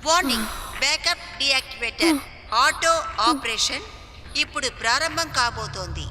Warning, backup డీయాక్టివేటర్ auto operation ఇప్పుడు ప్రారంభం కాబోతోంది.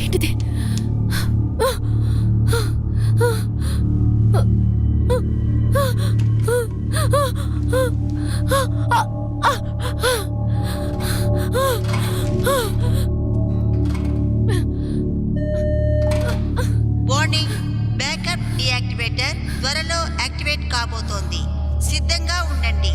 ఏంటిది? వార్నింగ్, బ్యాకప్ డీయాక్టివేటర్ త్వరలో యాక్టివేట్ కాబోతోంది. సిద్ధంగా ఉండండి.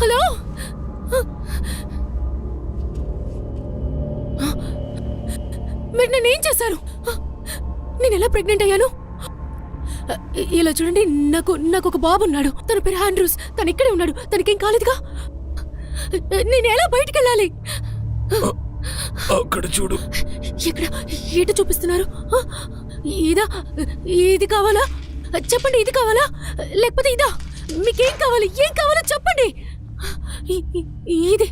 హలో, మీరు నేనేం చేశారు? నేను ఎలా ప్రెగ్నెంట్ అయ్యాను? ఇలా చూడండి, నాకు ఒక బాబు ఉన్నాడు. తన పేరు ఆండ్రూస్. తను ఇక్కడే ఉన్నాడు. తనకేం కాలేదుగా. నేను ఎలా బయటికి వెళ్ళాలి? అక్కడ చూడు. ఎక్కడ? ఏట చూపిస్తున్నారు? ఇదా? ఇది కావాలా? చెప్పండి, ఇది కావాలా లేకపోతే ఇదా? మీకేం కావాలి? ఏం కావాలో చెప్పండి. ఇది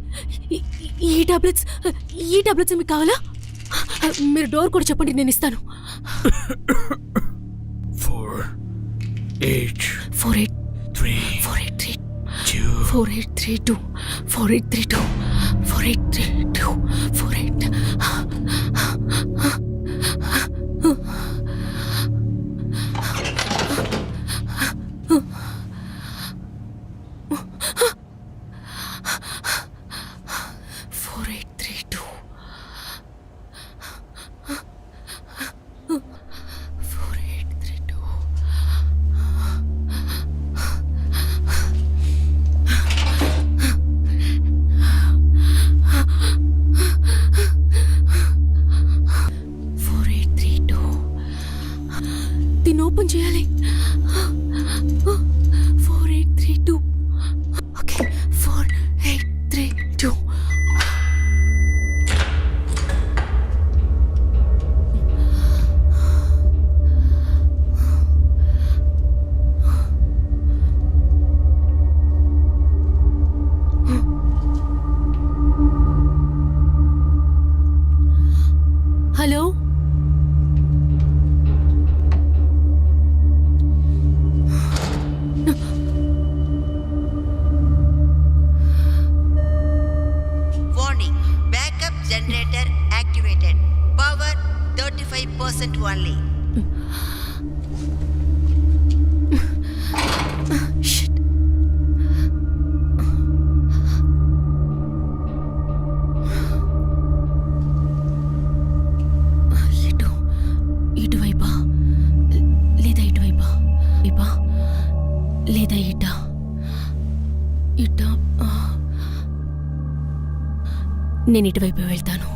ఈ టాబ్లెట్స్ మీకు కావాలా? మీరు డోర్ కూడా చెప్పండి, నేను ఇస్తాను. 4832 దీన్ని ఓపెన్ చేయాలి. 4832. Okay, 4832. Hello, warning, backup generator activated. Power 35% only. Shit. ఇటువైపా లేదా ఇటువైపా? లేదా ఇటా? నేను ఇటువైపు వెళ్తాను.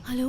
హలో,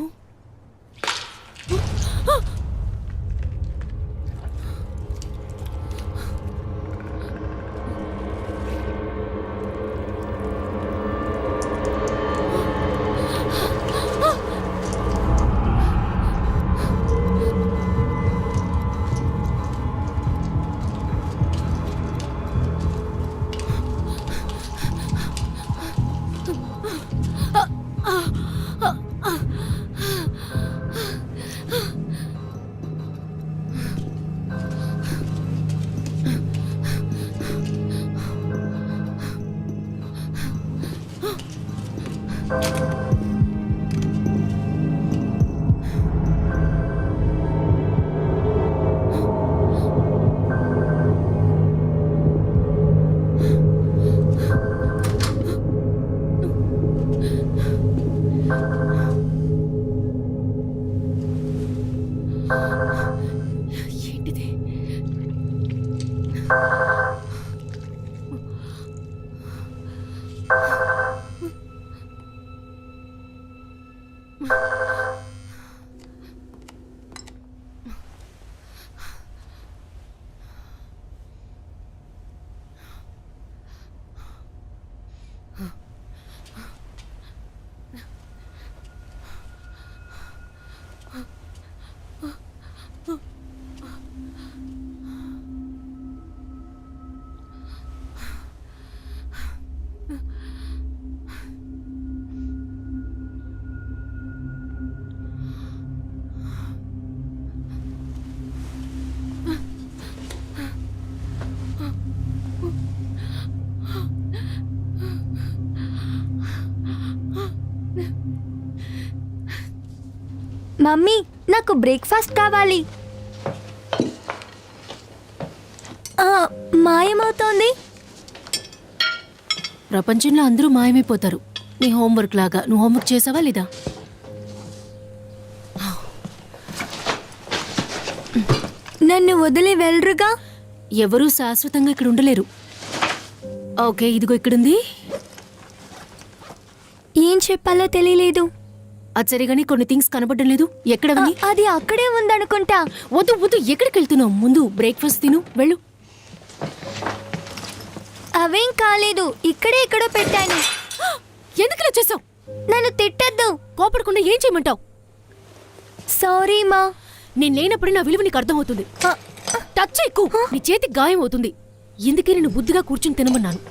ఏంటిది? మమ్మీ, నాకు బ్రేక్ఫాస్ట్ కావాలి. మాయమవుతోంది. ప్రపంచంలో అందరూ మాయమైపోతారు. నీ హోంవర్క్ లాగా. నువ్వు హోంవర్క్ చేసావా లేదా? నన్ను వదిలి వెళ్ళరుగా. ఎవరూ శాశ్వతంగా ఇక్కడ ఉండలేరు. ఓకే, ఇదిగో ఇక్కడుంది. ఏం చెప్పాలో తెలియలేదు. అచ్చరిగాని కొన్ని థింగ్స్ కనబడడం లేదు. ఎక్కడవని? అది అక్కడే ఉందనుకుంటా. వద్దు వద్దు, ఎక్కడికి వెళ్తున్నావు? ముందు బ్రేక్ఫాస్ట్ తిను, వెళ్ళు. అవేం కాలేదు, ఇక్కడే ఎక్కడో పెట్టాను. ఎందుకు ఇలా చేసావు? నన్ను తిట్టద్దు. కోపడకుండా ఏం చేయమంటావు? సారీ మా. నేను లేనప్పుడు నా విలువ నీకు అర్థమవుతుంది. టచ్ ఎక్కువ, నీ చేతికి గాయం అవుతుంది. ఎందుకే నేను బుద్ధిగా కూర్చుని తినమన్నాను.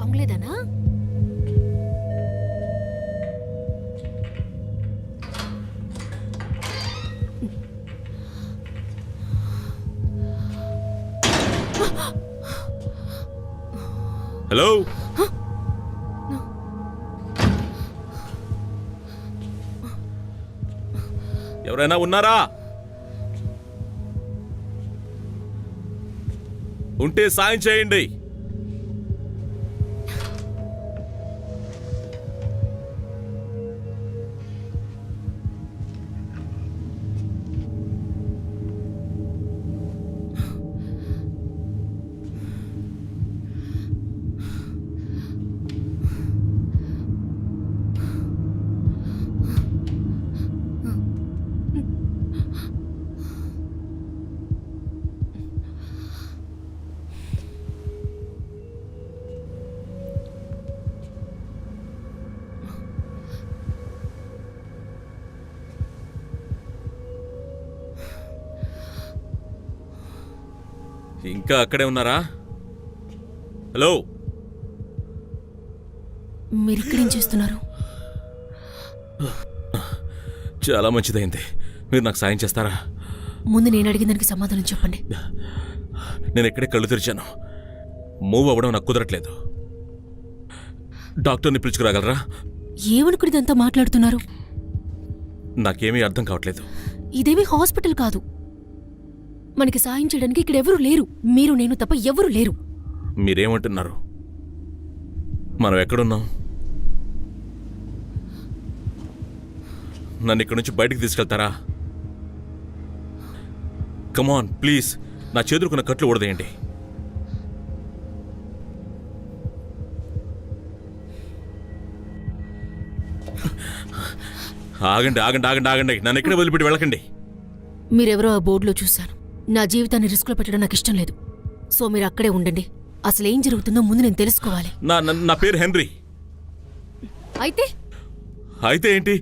అవలేదనా? హలో, ఎవరైనా ఉన్నారా? ఉంటే సాయం చేయండి. ఇంకా అక్కడే ఉన్నారా? హలో, మీరు ఇక్కడేం చేస్తున్నారు? చాలా మంచిదైంది. మీరు నాకు సాయం చేస్తారా? ముందు నేను అడిగిన దానికి సమాధానం చెప్పండి. నేను ఇక్కడే కళ్ళు తెరిచాను. మూవ్ అవ్వడం నాకు కుదరట్లేదు. డాక్టర్ని పిలుచుకురాగలరా? ఏమనుకుని ఇదంతా మాట్లాడుతున్నారు? నాకేమీ అర్థం కావట్లేదు. ఇదేమీ హాస్పిటల్ కాదు. మనకి సాయం చేయడానికి ఇక్కడ ఎవరూ లేరు. మీరు నేను తప్ప ఎవరూ లేరు. మీరేమంటున్నారు? మనం ఎక్కడున్నాం? నన్ను ఇక్కడి నుంచి బయటికి తీసుకెళ్తారా? కమాన్ ప్లీజ్, నా చేతులుకున్న కట్లు ఊడదేయండి. ఆగండి ఆగండి ఆగండి ఆగండి, నన్ను ఇక్కడే వదిలిపెట్టి వెళ్ళకండి. మీరెవరో ఆ బోర్డులో చూశాను. నా జీవితాన్ని రిస్క్లో పెట్టడం నాకు ఇష్టం లేదు. సో మీరు అక్కడే ఉండండి. అసలు ఏం జరుగుతుందో ముందు నేను తెలుసుకోవాలి. నా పేరు హెన్రీ. అయితే అయితే ఏంటి?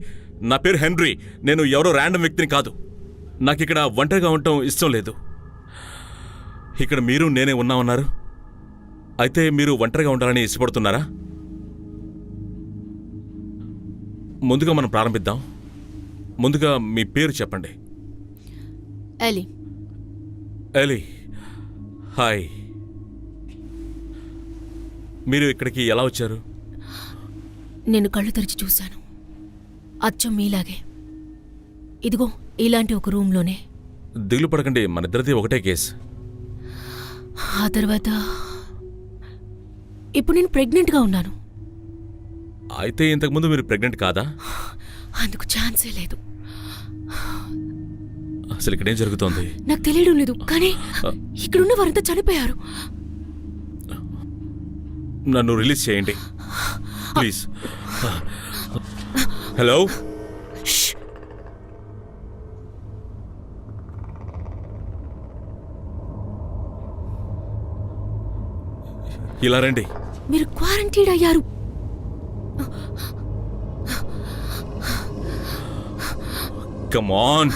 నా పేరు హెన్రీ. నేను ఎవరో ర్యాండమ్ వ్యక్తిని కాదు. నాకు ఇక్కడ ఒంటరిగా ఉండటం ఇష్టం లేదు. ఇక్కడ మీరు నేనే ఉన్నామన్నారు. అయితే మీరు ఒంటరిగా ఉండాలని ఇష్టపడుతున్నారా? ముందుగా మనం ప్రారంభిద్దాం. ముందుగా మీ పేరు చెప్పండి. ఎలీ. Ellie, hi. మీరు ఇక్కడికి ఎలా వచ్చారు? నేను కళ్ళు తెరిచి చూశాను. అచ్చం మీలాగే. ఇదిగో ఇలాంటి ఒక రూమ్లోనే. దిగులు పడకండి, మనిద్దరిది ఒకటే కేసు. ఆ తర్వాత ఇప్పుడు నేను ప్రెగ్నెంట్గా ఉన్నాను. అయితే ఇంతకుముందు మీరు ప్రెగ్నెంట్ కాదా? అందుకు ఛాన్సే లేదు. అసలు ఇక్కడేం జరుగుతోంది? నాకు తెలియడం లేదు, కానీ ఇక్కడున్న వారంతా చనిపోయారు. నన్ను రిలీజ్ చేయండి ప్లీజ్. హలో, ఇలా రండి. మీరు క్వారంటైన్ అయ్యారు. Come on.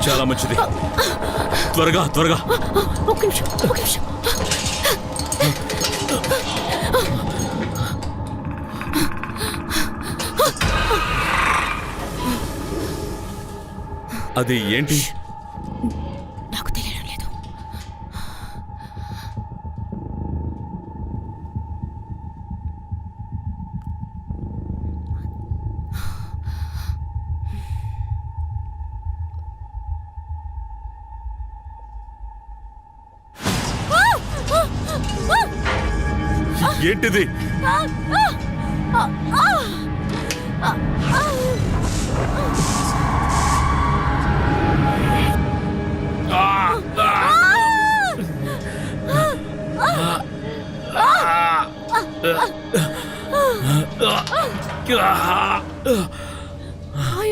చాలా మంచిది. త్వరగా త్వరగా. ఒక నిమిషం, ఒక నిమిషం. అది ఏంటి? నాకు తెలియడం లేదు. ఏంటిది?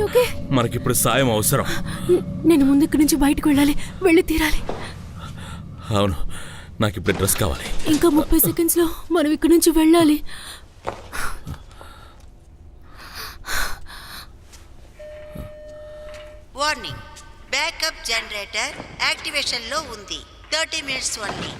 ఓకే, మనకిప్పుడు సాయం అవసరం. నేను ముందు ఇక్కడి నుంచి బయటకు వెళ్ళి తీరాలి. అవును, నాకు ఇప్పుడు డ్రెస్ కావాలి. ఇంకా 30 సెకండ్స్లో మనం ఇక్కడి నుంచి వెళ్ళాలి. వార్నింగ్, బ్యాకప్ జనరేటర్ యాక్టివేషన్లో ఉంది. 30 minutes ఓన్లీ.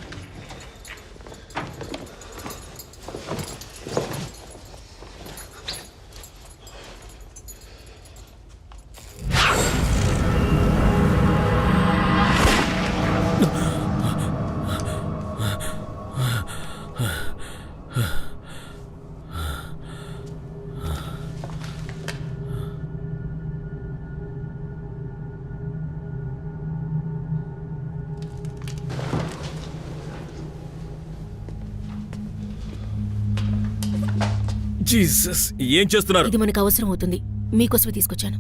జీసస్, ఏం చేస్తున్నారు? ఇది మనకు అవసరం అవుతుంది, మీకోసమే తీసుకొచ్చాను.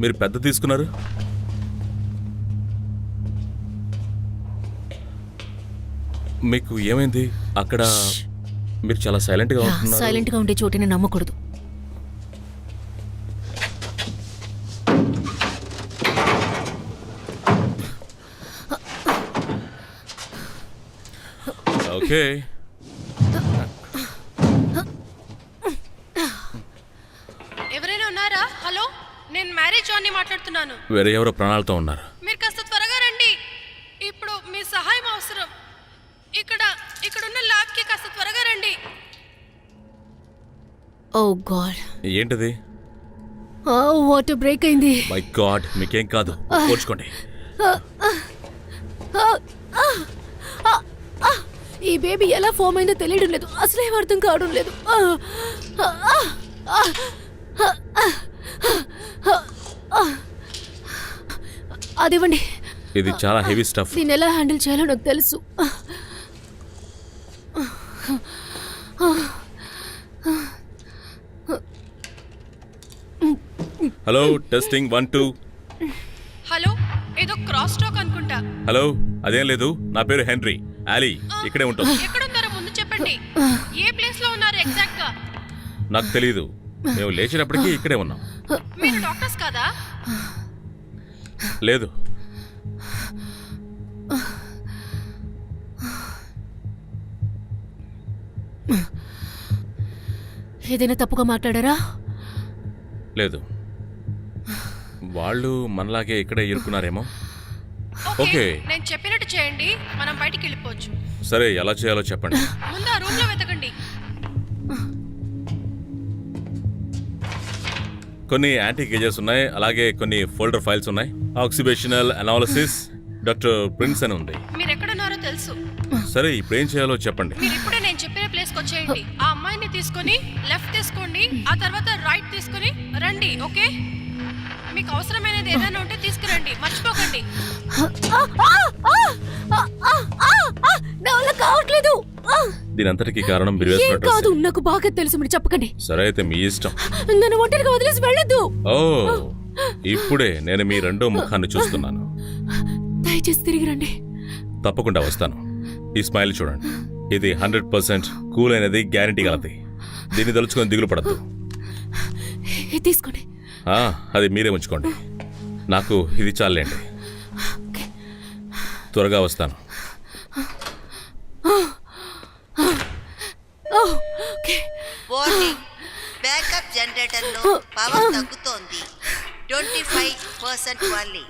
మీరు పెద్ద తీసుకున్నారు. మీకు ఏమైంది? అక్కడ మీరు చాలా సైలెంట్గా ఉంటున్నారు. సైలెంట్ గా ఉండే చోటిని నమ్మకూడదు. ఓకే, ఎవరైనా ఉన్నారా? హలో, నేను మ్యారేజ్ జాన్ని మాట్లాడుతున్నాను. వేరే ఎవరో ప్రాణాలతో ఉన్నారు. మీరు కాస్త త్వరగా రండి. ఇప్పుడు మీ సహాయం అవసరం. ఇక్కడున్న ల్యాబ్కి కాస్త త్వరగా రండి. ఓ గాడ్, ఏంటిది? వాటర్ బ్రేక్ అయింది. మై గాడ్, మీకేం కాదు, పోల్చుకోండి. ఈ బేబీ ఎలా ఫామ్ అయిందో తెలియడం లేదు, అసలు ఏం అర్థం కావడం లేదు. అదివ్వండి. ఇది చాలా హెవీ స్టఫ్. దీన్ని ఎలా హ్యాండిల్ చేయాలో నాకు తెలుసు. Hello, testing 1 2. హలో, ఏదో క్రాస్ టాక్ అనుకుంటా. హలో, అదేం లేదు. నా పేరు హెన్రీ. ఆలీ ఇక్కడే ఉంటుంది. ఎక్కడున్నారో ముందు చెప్పండి. ఏ ప్లేస్ లో ఉన్నారు ఎగ్జాక్ట్ గా? నాకు తెలీదు. మేము లేచినప్పటికీ ఇక్కడే ఉన్నాం. మీరు డాక్టర్స్ కాదా? లేదు. ఏదైనా తప్పుగా మాట్లాడారా? లేదు, వాళ్ళు మనలాగే ఇక్కడే ఇరుక్కున్నారేమో. Okay, okay. నేను చెప్పినట్టు చేయండి, మనం బయటికి వెళ్ళిపోవచ్చు. సరే, ఎలా చేయాలో చెప్పండి. ముందు ఆ రూమ్ లో వెతకండి. కొన్ని యాంటీ గేజెస్ ఉన్నాయి, అలాగే కొన్ని ఫోల్డర్ ఫైల్స్ ఉన్నాయి. ఆక్సిబేషనల్ అనాలిసిస్ డాక్టర్ ప్రిన్స్ అని ఉంది. మీరు ఎక్కడున్నారో తెలుసు. సరే, ఇప్పుడు ఏం చేయాలో చెప్పండి. మీరు ఇప్పుడే నేను చెప్పిన ప్లేస్ కి వచ్చేయండి. ఆ అమ్మాయిని తీసుకొని లెఫ్ట్ తీసుకోండి, ఆ తర్వాత రైట్ తీసుకొని రండి. ఓకే, మీకు అవసరమైనది ఏదైనా ఉంటే తీసుకురండి, మర్చిపోకండి. నా వల్ల కావట్లేదు. దీని అంతటికి కారణం మీరు ఏం వేసుకున్న కాదు, డ్రెస్సే. నాకు బాగా తెలుసు, మీరు చెప్పకండి. సరే, అయితే మీ ఇష్టం. నన్ను ఒంటరిగా వదిలేసి వెళ్ళొద్దు. ఓ, ఇప్పుడే నేను మీ రెండో ముఖాన్ని చూస్తున్నాను. దయచేసి తిరిగి రండి. తప్పకుండా వస్తాను. ఈ స్మైల్ చూడండి. ఇది 100% కూల్ అయినది, గ్యారంటీ గలది. దీన్ని తలుచుకొని దిగులు పడద్దు. ఇది తీసుకోండి. అది మీరే ఉంచుకోండి. నాకు ఇది చాలండి. ఓకే. త్వరగా వస్తాను. ఓకే. వార్నింగ్, బ్యాకప్ జనరేటర్లో పవర్ తగ్గుతోంది. 25% ఓన్లీ.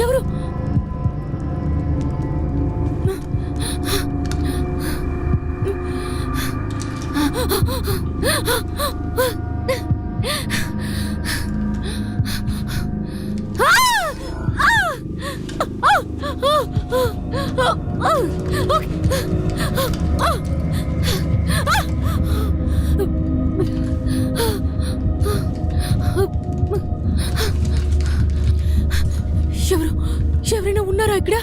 ఎవరు? ఎవరైనా ఉన్నారా ఇక్కడ?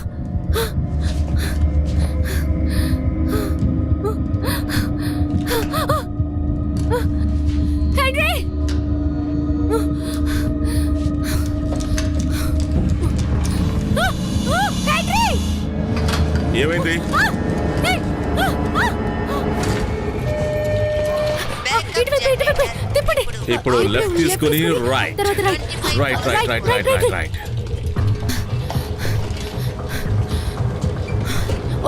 హెన్రీ! హెన్రీ! ఏమైంది? తిప్పండి. ఇప్పుడు లెఫ్ట్ తీసుకుని రైట్ తర్వాత right right right right right right.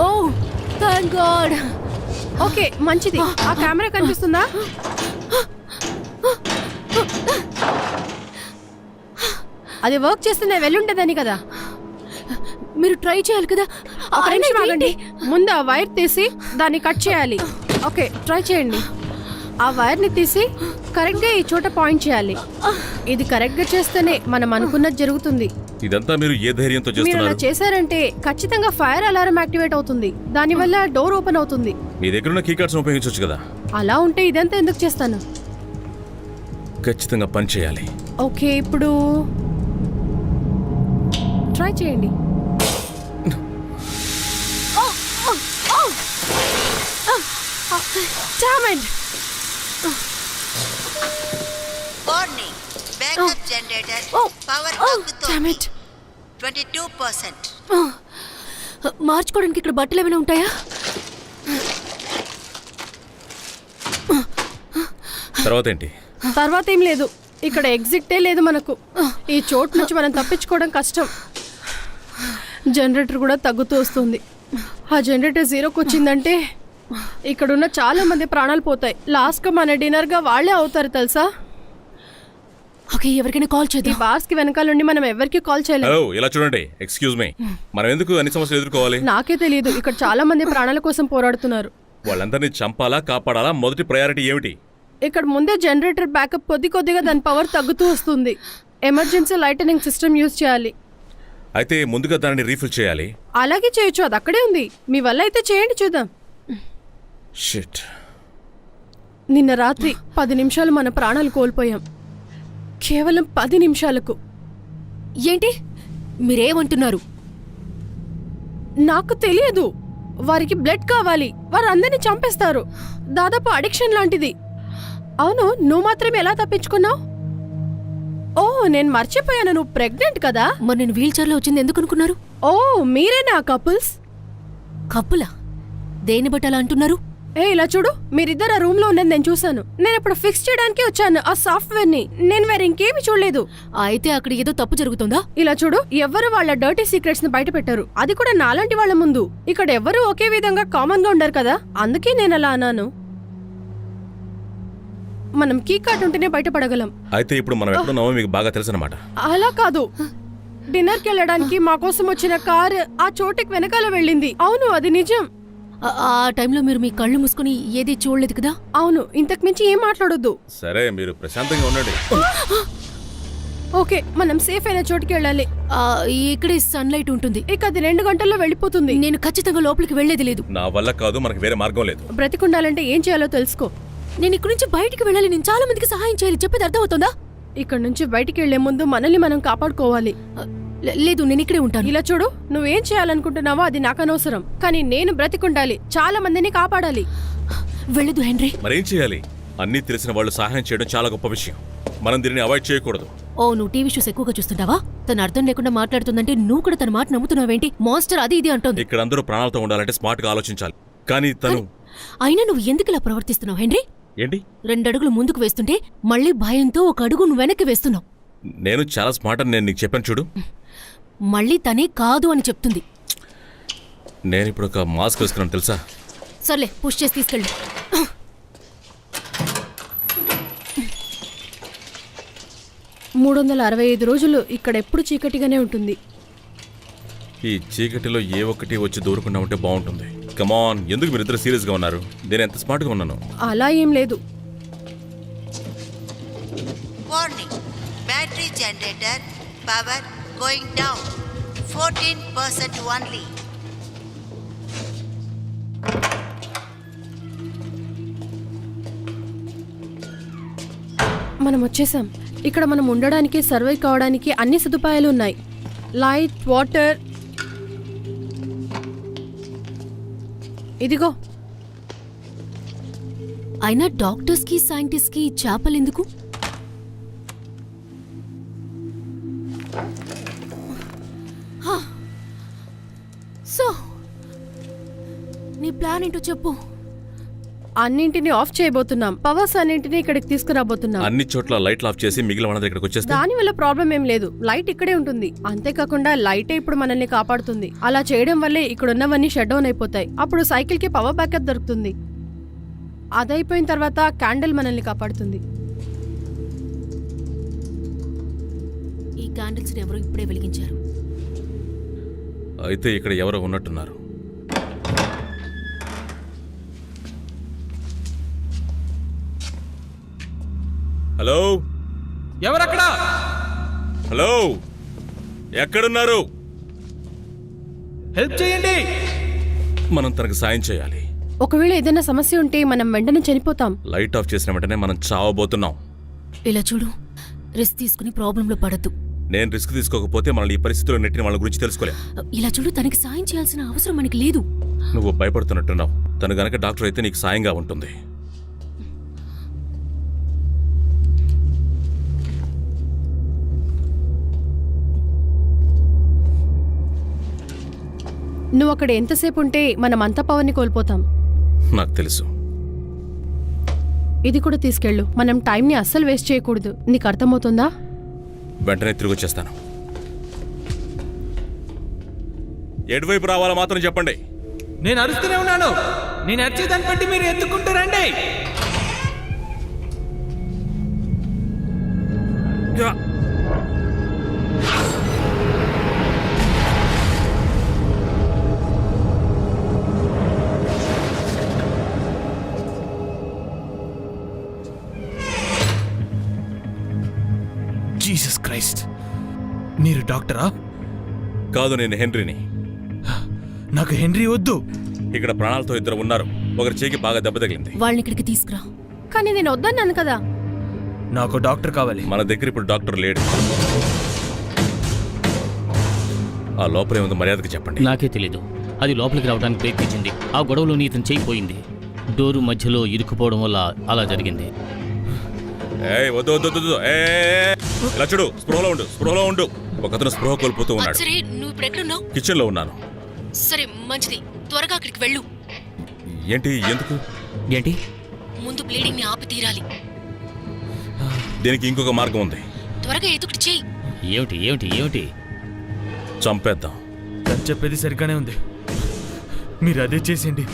Oh thank God. Okay మంచిది. ఆ కెమెరా కనిపిస్తుందా? అది వర్క్ చేస్తే వెళ్ళుంటదని కదా. మీరు ట్రై చేయాలి కదా. ఒక నిమిషం ఆగండి. ముందు ఆ వైర్ తీసి దాన్ని కట్ చేయాలి. ఓకే ట్రై చేయండి. ఆ వైర్ని తీసి కరెక్ట్గా ఈ చోట పాయింట్ చేయాలి. ఇది కరెక్ట్గా చేస్తేనే మనం అనుకున్నది జరుగుతుంది. ఇదంతా మీరు ఏ ధైర్యంతో మీరు అలా చేస్తున్నారు? చేశారంటే ఖచ్చితంగా ఫైర్ అలారం యాక్టివేట్ అవుతుంది. దానివల్ల డోర్ ఓపెన్ అవుతుంది. మీ దగ్గర ఉన్న కీ కార్డ్స్ ఉపయోగించవచ్చు కదా. అలా ఉంటే ఇదంతా ఎందుకు చేస్తాను? ఖచ్చితంగా పని చేయాలి. ఓకే ఇప్పుడు ట్రై చేయండి. Warning, backup generator power damn it. 22%. మార్చుకోవడానికి ఇక్కడ బట్టలు ఏమైనా ఉంటాయా? తర్వాత ఏంటి? తర్వాత ఏం లేదు. ఇక్కడ ఎగ్జిటే లేదు మనకు. ఈ చోటు నుంచి మనం తప్పించుకోవడం కష్టం. జనరేటర్ కూడా తగ్గుతూ వస్తుంది. ఆ జనరేటర్ జీరోకి వచ్చిందంటే ఇక్కడున్న చాలా మంది ప్రాణాలు పోతాయి. లాస్ట్గా మన డిన్నర్గా వాళ్ళే అవుతారు తెలుసా. ఓకే ఎవరికైనా కాల్ ఈ చేద్దాం. బార్స్కి వెనకాల నుండి మనం ఎవరికి కాల్ చేయలేము. హలో, ఇలా చూడండి. ఎక్స్క్యూజ్ మీ, మనం ఎందుకు అన్ని సమస్యలు ఎదుర్కోవాలి? నాకే తెలియదు. ఇక్కడ చాలా మంది ప్రాణాల కోసం పోరాడుతున్నారు. వాళ్ళందరినీ చంపాలా కాపాడాలా? మొదటి ప్రయారిటీ ఏమిటి? ఇక్కడ ముందే జనరేటర్ బ్యాకప్ కొద్దిగా దాని పవర్ తగ్గుతూ వస్తుంది. ఎమర్జెన్సీ లైటనింగ్ సిస్టమ్ యూజ్ చేయాలి. అయితే ముందుగా దానిని రీఫిల్ చేయాలి. అలాగే చేయొచ్చు, అది అక్కడే ఉంది. మీ వల్ల అయితే చేయండి చూద్దాం. షిట్. నిన్న రాత్రి 10 నిమిషాలు మన ప్రాణాలు కోల్పోయాం. కేవలం 10 నిమిషాలకు. ఏంటి మీరేమంటున్నారు? నాకు తెలియదు. వారికి బ్లడ్ కావాలి. వారు అందరినీ చంపేస్తారు. దాదాపు అడిక్షన్ లాంటిది. అవును, నువ్వు మాత్రం ఎలా తప్పించుకున్నావు? ఓ నేను మర్చిపోయాను, నువ్వు ప్రెగ్నెంట్ కదా. మరి నేను వీల్ చైర్లో వచ్చింది ఎందుకు అనుకున్నారు? ఓ మీరేనా కపుల్స్? కప్పులా? దేన్ని బట్టి అలా అంటున్నారు? ఇలా చూడు, మీరిద్దరు ఆ రూమ్ లో ఉన్నది నేను చూసాను. నేను ఇప్పుడు ఫిక్స్ చేయడానికి వచ్చాను ఆ సాఫ్ట్వేర్ ని. నేను వేరే ఇంకేమి చూడలేదు. అయితే అక్కడ ఏదో తప్పు జరుగుతుందా? ఇలా చూడు, ఎవ్వరు వాళ్ళ డర్టీ సీక్రెట్స్ ని బయట పెట్టారు. అది కూడా నాలాంటి వాళ్ళ ముందు. ఇక్కడ ఎవ్వరూ ఒకే విధంగా కామన్ గా ఉండరు కదా, అందుకే నేను అలా అన్నాను. మనం కీ కార్డ్ ఉంటేనే బయటపడగలం. అయితే ఇప్పుడు మనం ఎక్కడున్నామో మీకు బాగా తెలుసన్నమాట. అలా కాదు, డిన్నర్కి వెళ్ళడానికి మా కోసం వచ్చిన కార్ ఆ చోటుకి వెనకాల వెళ్ళింది. అవును, అది నిజం. ఆ టైంలో మీరు మీ కళ్ళు మూసుకుని ఏది చూడలేదు కదా? అవును, ఇంతకు మించి ఏం మాట్లాడొద్దు. సరే, మీరు ప్రశాంతంగా ఉండండి. ఓకే, మనం సేఫ్ అయిన చోటుకి వెళ్ళాలి. ఇక్కడే సన్లైట్ ఉంటుంది. ఇక అది 2 గంటల్లో వెళ్ళిపోతుంది. నేను ఖచ్చితంగా లోపలికి వెళ్లేది లేదు. నా వల్ల కాదు, మనకు వేరే మార్గం లేదు. బ్రతికుండాలంటే ఏం చేయాలో తెలుసుకో. నేను ఇక్కడి నుంచి బయటికి వెళ్ళాలి. నేను చాలా మందికి సహాయం చేయాలి. చెప్పేది అర్థమవుతుందా? ఇక్కడ నుంచి బయటికి వెళ్లే ముందు మనల్ని మనం కాపాడుకోవాలి. లేదు, నేను ఇక్కడే ఉంటాను. ఇలా చూడు, నువ్వేం చేయాలనుకుంటున్నావో అది నాకు అనవసరం, కానీ నేను బ్రతికుండాలి. చాలా మందిని కాపాడాలి. వెళ్ళదు హెన్రీ. మరేం చేయాలి? అన్నీ తెలిసిన వాళ్ళు సహాయం చేయడం చాలా గొప్ప విషయం. మనం దీనిని అవాయిడ్ చేయకూడదు. ఓ, నువ్వు టీవీ షోస్ ఎక్కువగా చూస్తుంటావా? తను అర్థం లేకుండా మాట్లాడుతుందంటే నువ్వు కూడా తన మాట నమ్ముతున్నావేంటి? మాన్స్టర్ అది ఇది అంటోంది. ఇక్కడ అందరూ ప్రాణాలతో ఉండాలంటే స్మార్ట్ గా ఆలోచించాలి. కానీ తను అయినా నువ్వు ఎందుకు ఇలా ప్రవర్తిస్తున్నావు హెన్రీ? ఏంటి? 2 అడుగులు ముందుకు వేస్తుంటే మళ్ళీ భయంతో 1 అడుగు నువ్వు వెనక్కి వేస్తున్నావు. నేను చాలా స్మార్ట్ అని నేను నీకు చెప్పాను చూడు. మళ్ళీ తనే కాదు అని చెప్తుంది. నేను ఇప్పుడు ఒక మాస్క్ వేసుకున్నాను తెలుసా? సర్లే, పుష్ చేసి తీసుకెళ్ళు. 365 రోజులు ఇక్కడ ఎప్పుడు చీకటిగానే ఉంటుంది. ఈ చీకటిలో ఏ ఒక్కటి వచ్చి దూరకుండా ఉంటే బాగుంటుంది. కమాన్, ఎందుకు మీరిద్దరు సీరియస్ గా ఉన్నారు? నేను ఎంత స్మార్ట్ గా ఉన్నాను. అలా ఏం లేదు. Warning, battery generator power going down 14% only. మనం వచ్చేసాం. ఇక్కడ మనం ఉండడానికి సర్వైవ్ కావడానికి అన్ని సదుపాయాలు ఉన్నాయి. Light, water. ఇదిగో. అయినా డాక్టర్స్ కి సైంటిస్ట్ కి చేపలు ఎందుకు? సో నీ ప్లాన్ ఏంటో చెప్పు. అన్నింటినీ ఆఫ్ చేయబోతున్నాం. పవర్స్ అన్నింటినీ ఇక్కడికి తీసుకురాబోతున్నాం. అన్ని చోట్ల లైట్లు ఆఫ్ చేసి మిగిలిన వాళ్ళందరూ ఇక్కడికి వచ్చేస్తే దాని వల్ల ప్రాబ్లం ఏం లేదు. లైట్ ఇక్కడే ఉంటుంది. అంతేకాకుండా లైటే ఇప్పుడు మనల్ని కాపాడుతుంది. అలా చేయడం వల్లే ఇక్కడ ఉన్నవన్నీ షట్ డౌన్ అయిపోతాయి. అప్పుడు సైకిల్ కి పవర్ బ్యాకప్ దొరుకుతుంది. అదైపోయిన తర్వాత క్యాండిల్ మనల్ని కాపాడుతుంది. ఈ క్యాండిల్స్ ఎవరు ఇప్పుడే వెలిగించారు? అయితే ఇక్కడ ఎవరో ఉన్నట్టున్నారు. హలో, ఎవరక్కడ? హలో, ఎక్కడున్నారు? హెల్ప్ చేయండి. మనం తనకు సాయం చేయాలి. ఒకవేళ ఏదైనా సమస్య ఉంటే మనం వెంటనే చనిపోతాం. లైట్ ఆఫ్ చేసిన వెంటనే మనం చావబోతున్నాం. ఇలా చూడు, రిస్క్ తీసుకుని ప్రాబ్లంలో పడద్దు. నేను రిస్క్ తీసుకోకపోతే మనల్ని ఈ పరిస్థితిలో నెట్టిన వాళ్ళ గురించి తెలుసుకోలేం. ఇలా చూడు, తనకి సాయం చేయాల్సిన అవసరం మనకి లేదు. నువ్వు భయపడుతున్నట్టున్నావు. తను గనక డాక్టర్ అయితే నీకు సాయంగా ఉంటుంది. నువ్వు అక్కడ ఎంతసేపు ఉంటే మనం అంత పవర్ని కోల్పోతాం. నాకు తెలుసు. ఇది కూడా తీసుకెళ్ళు. మనం టైంని అస్సలు వేస్ట్ చేయకూడదు. నీకు అర్థమవుతుందా? వెంటనే తిరిగి వచ్చేస్తాను. ఎటువైపు రావాలో మాత్రం చెప్పండి. నేను అరుస్తూనే ఉన్నాను. నేను అరిచేదాన్ని బట్టి మీరు ఎత్తుకుంటూ రండి. జీసస్ క్రైస్ట్, మీరు డాక్టరా? కాదు, నేను హెన్రీని. నాకు హెన్రీ వద్దు. ఇక్కడ ప్రాణాలతో ఇద్దరు ఉన్నారు. ఒకరి చేయికి బాగా దెబ్బ తగిలింది. వాళ్ళని ఇక్కడికి తీసుకురా. కానీ నేను వద్దన్నాను కదా. నాకు డాక్టర్ కావాలి. మన దగ్గర ఇప్పుడు డాక్టర్ లేడు. ఆ లోపలే ఉంది, మర్యాదకి చెప్పండి. నాకే తెలీదు. అది లోపలికి రావడానికి ప్రయత్నించింది. ఆ గొడవలో ఇతను చేయిపోయింది. డోరు మధ్యలో ఇరుక్కుపోవడం వల్ల అలా జరిగింది. ఏయ్, వద్దు వద్దు వద్దు. ఇలా చూడు, స్పృహలో ఉండు, స్పృహలో ఉండు. ఒకతను స్పృహ కోల్పోతూ ఉన్నాడు. సరే, నువ్వు ఇప్పుడు ఎక్కడున్నావు? కిచెన్ లో ఉన్నాను. సరే, మంచిది. త్వరగా అక్కడికి వెళ్ళు. ఏంటి? ఎందుకు? ఏంటి? ముందు బ్లీడింగ్ ని ఆపి తీరాలి. దీనికి ఇంకొక మార్గం ఉంది. త్వరగా ఎదుగుటి చెయ్యి. ఏమిటి ఏమిటి ఏమిటి? చంపేద్దాం. తను చెప్పేది సరిగ్గానే ఉంది. మీరు అదే చేసేయండి.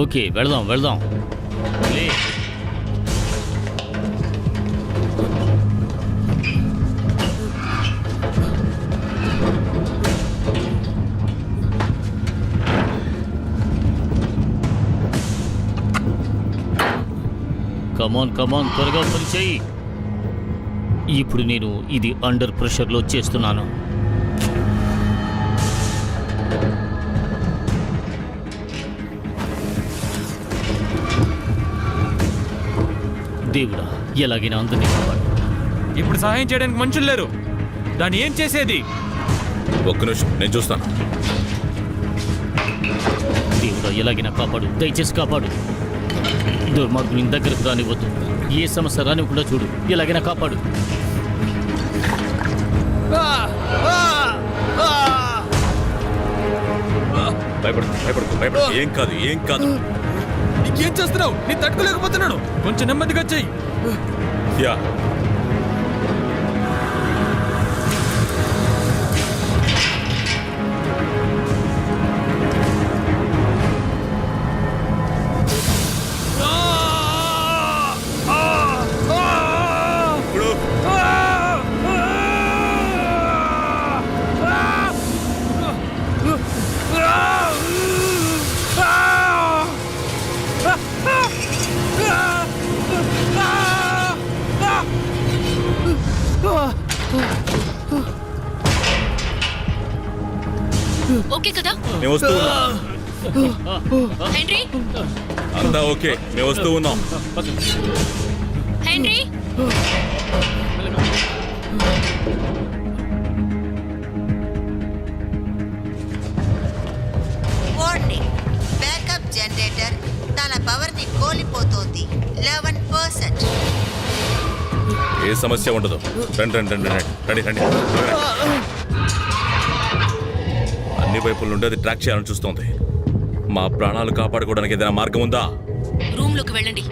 ఓకే, వెళదాం వెళదాం. లే. కమాన్ కమాన్, త్వరగా పని చెయ్యి. ఇప్పుడు నేను ఇది అండర్ ప్రెషర్లో చేస్తున్నాను. దేవుడా, ఎలాగైనా అందరినీ కాపాడు. ఇప్పుడు సహాయం చేయడానికి మనుషులు లేరు. దాన్ని ఏం చేసేది? ఒక్క నిమిషం, నేను చూస్తాను. దేవుడా, ఎలాగైనా కాపాడు, దయచేసి కాపాడు. దుర్మార్గుని దగ్గరకు రానివ్వద్దు. ఏ సమస్య రానివ్వకుండా చూడు. ఎలాగైనా కాపాడు. భయపడకు, భయపడకు, భయపడకు. ఏం కాదు, ఏం కాదు. నీకేం చేస్తున్నావు? నేను తట్టుకోలేకపోతున్నాను. కొంచెం నెమ్మదిగా చెయ్యి. యా, ఇప్పుడు ఓకే కదా? నేను వస్తూ ఉన్నా. హెన్రీ అంతా ఓకే, మేము వస్తూ ఉన్నాం. హెన్రీ వార్నింగ్, బ్యాకప్ జనరేటర్ తన పవర్ ని కోల్పోతోంది. 11%. ఏ సమస్య ఉండదు. రండి రండి రండి రండి రండి రండి. అన్ని వైపుల నుండి అది ట్రాక్ చేయాలని చూస్తోంది. మా ప్రాణాలు కాపాడుకోవడానికి ఏదైనా మార్గం ఉందా? రూమ్ లోకి వెళ్ళండి.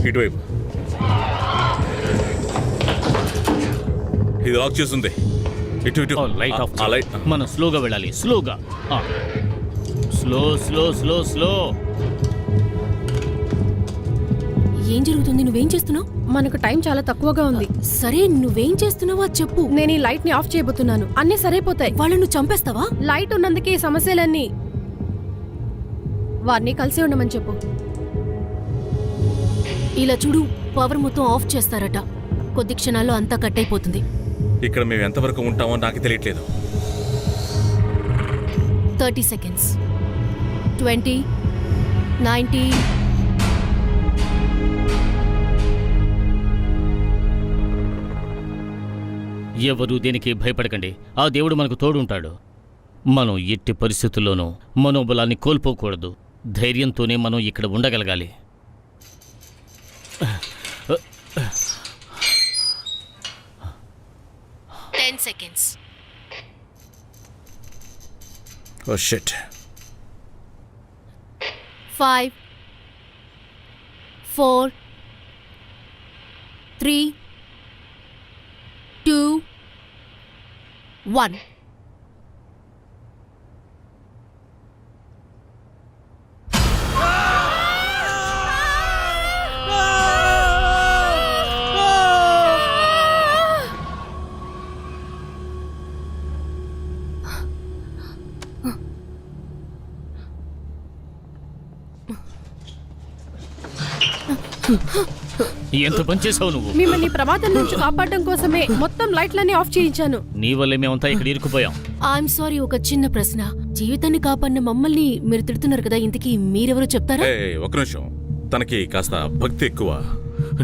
ఇటువైపు ఇది లాక్ చేస్తుంది. ఇటు ఇటు లైట్ ఆఫ్ ఆ లైట్. మనం స్లోగా వెళ్ళాలి. స్లోగా. Slow slow slow slow. ఏం జరుగుతుంది? నువ్వేం చేస్తున్నావు? మనకు టైం చాలా తక్కువగా ఉంది. సరే నువ్వేం చేస్తున్నావో అది చెప్పు. నేను ఈ లైట్ ని ఆఫ్ చేయబోతున్నాను. అన్నీ సరైపోతాయి. వాళ్ళను నువ్వు చంపేస్తావా? లైట్ ఉన్నందుకే ఈ సమస్యలన్నీ. వారిని కలిసి ఉండమని చెప్పు. ఇలా చూడు, పవర్ మొత్తం ఆఫ్ చేస్తారట. కొద్ది క్షణాల్లో అంతా కట్ అయిపోతుంది. ఇక్కడ మేము ఎంతవరకు ఉంటామో నాకు తెలియట్లేదు. 30 seconds. 20, 19. ఎవరు దేనికి భయపడకండి. ఆ దేవుడు మనకు తోడుంటాడు. మనం ఎట్టి పరిస్థితుల్లోనూ మనోబలాన్ని కోల్పోకూడదు. ధైర్యంతోనే మనం ఇక్కడ ఉండగలగాలి. 10 seconds. Oh shit. 5, 4, 3, 2, 1. ఎంత పని చేసావు నువ్వు? మిమ్మల్ని ప్రమాదం నుంచి కాపాడడం కోసమే మొత్తం లైట్లన్నీ ఆఫ్ చేయించాను. నీ వల్లే మేమంతా ఇక్కడ ఇరుక్కుపోయాం. ఐఎమ్ సారీ, ఒక చిన్న ప్రశ్న. జీవితాన్ని కాపాడిన మమ్మల్ని మీరు తిడుతున్నారు కదా, ఇంతకీ మీరెవరో చెప్తారా? ఒక నిమిషం. తనకి కాస్త భక్తి ఎక్కువ.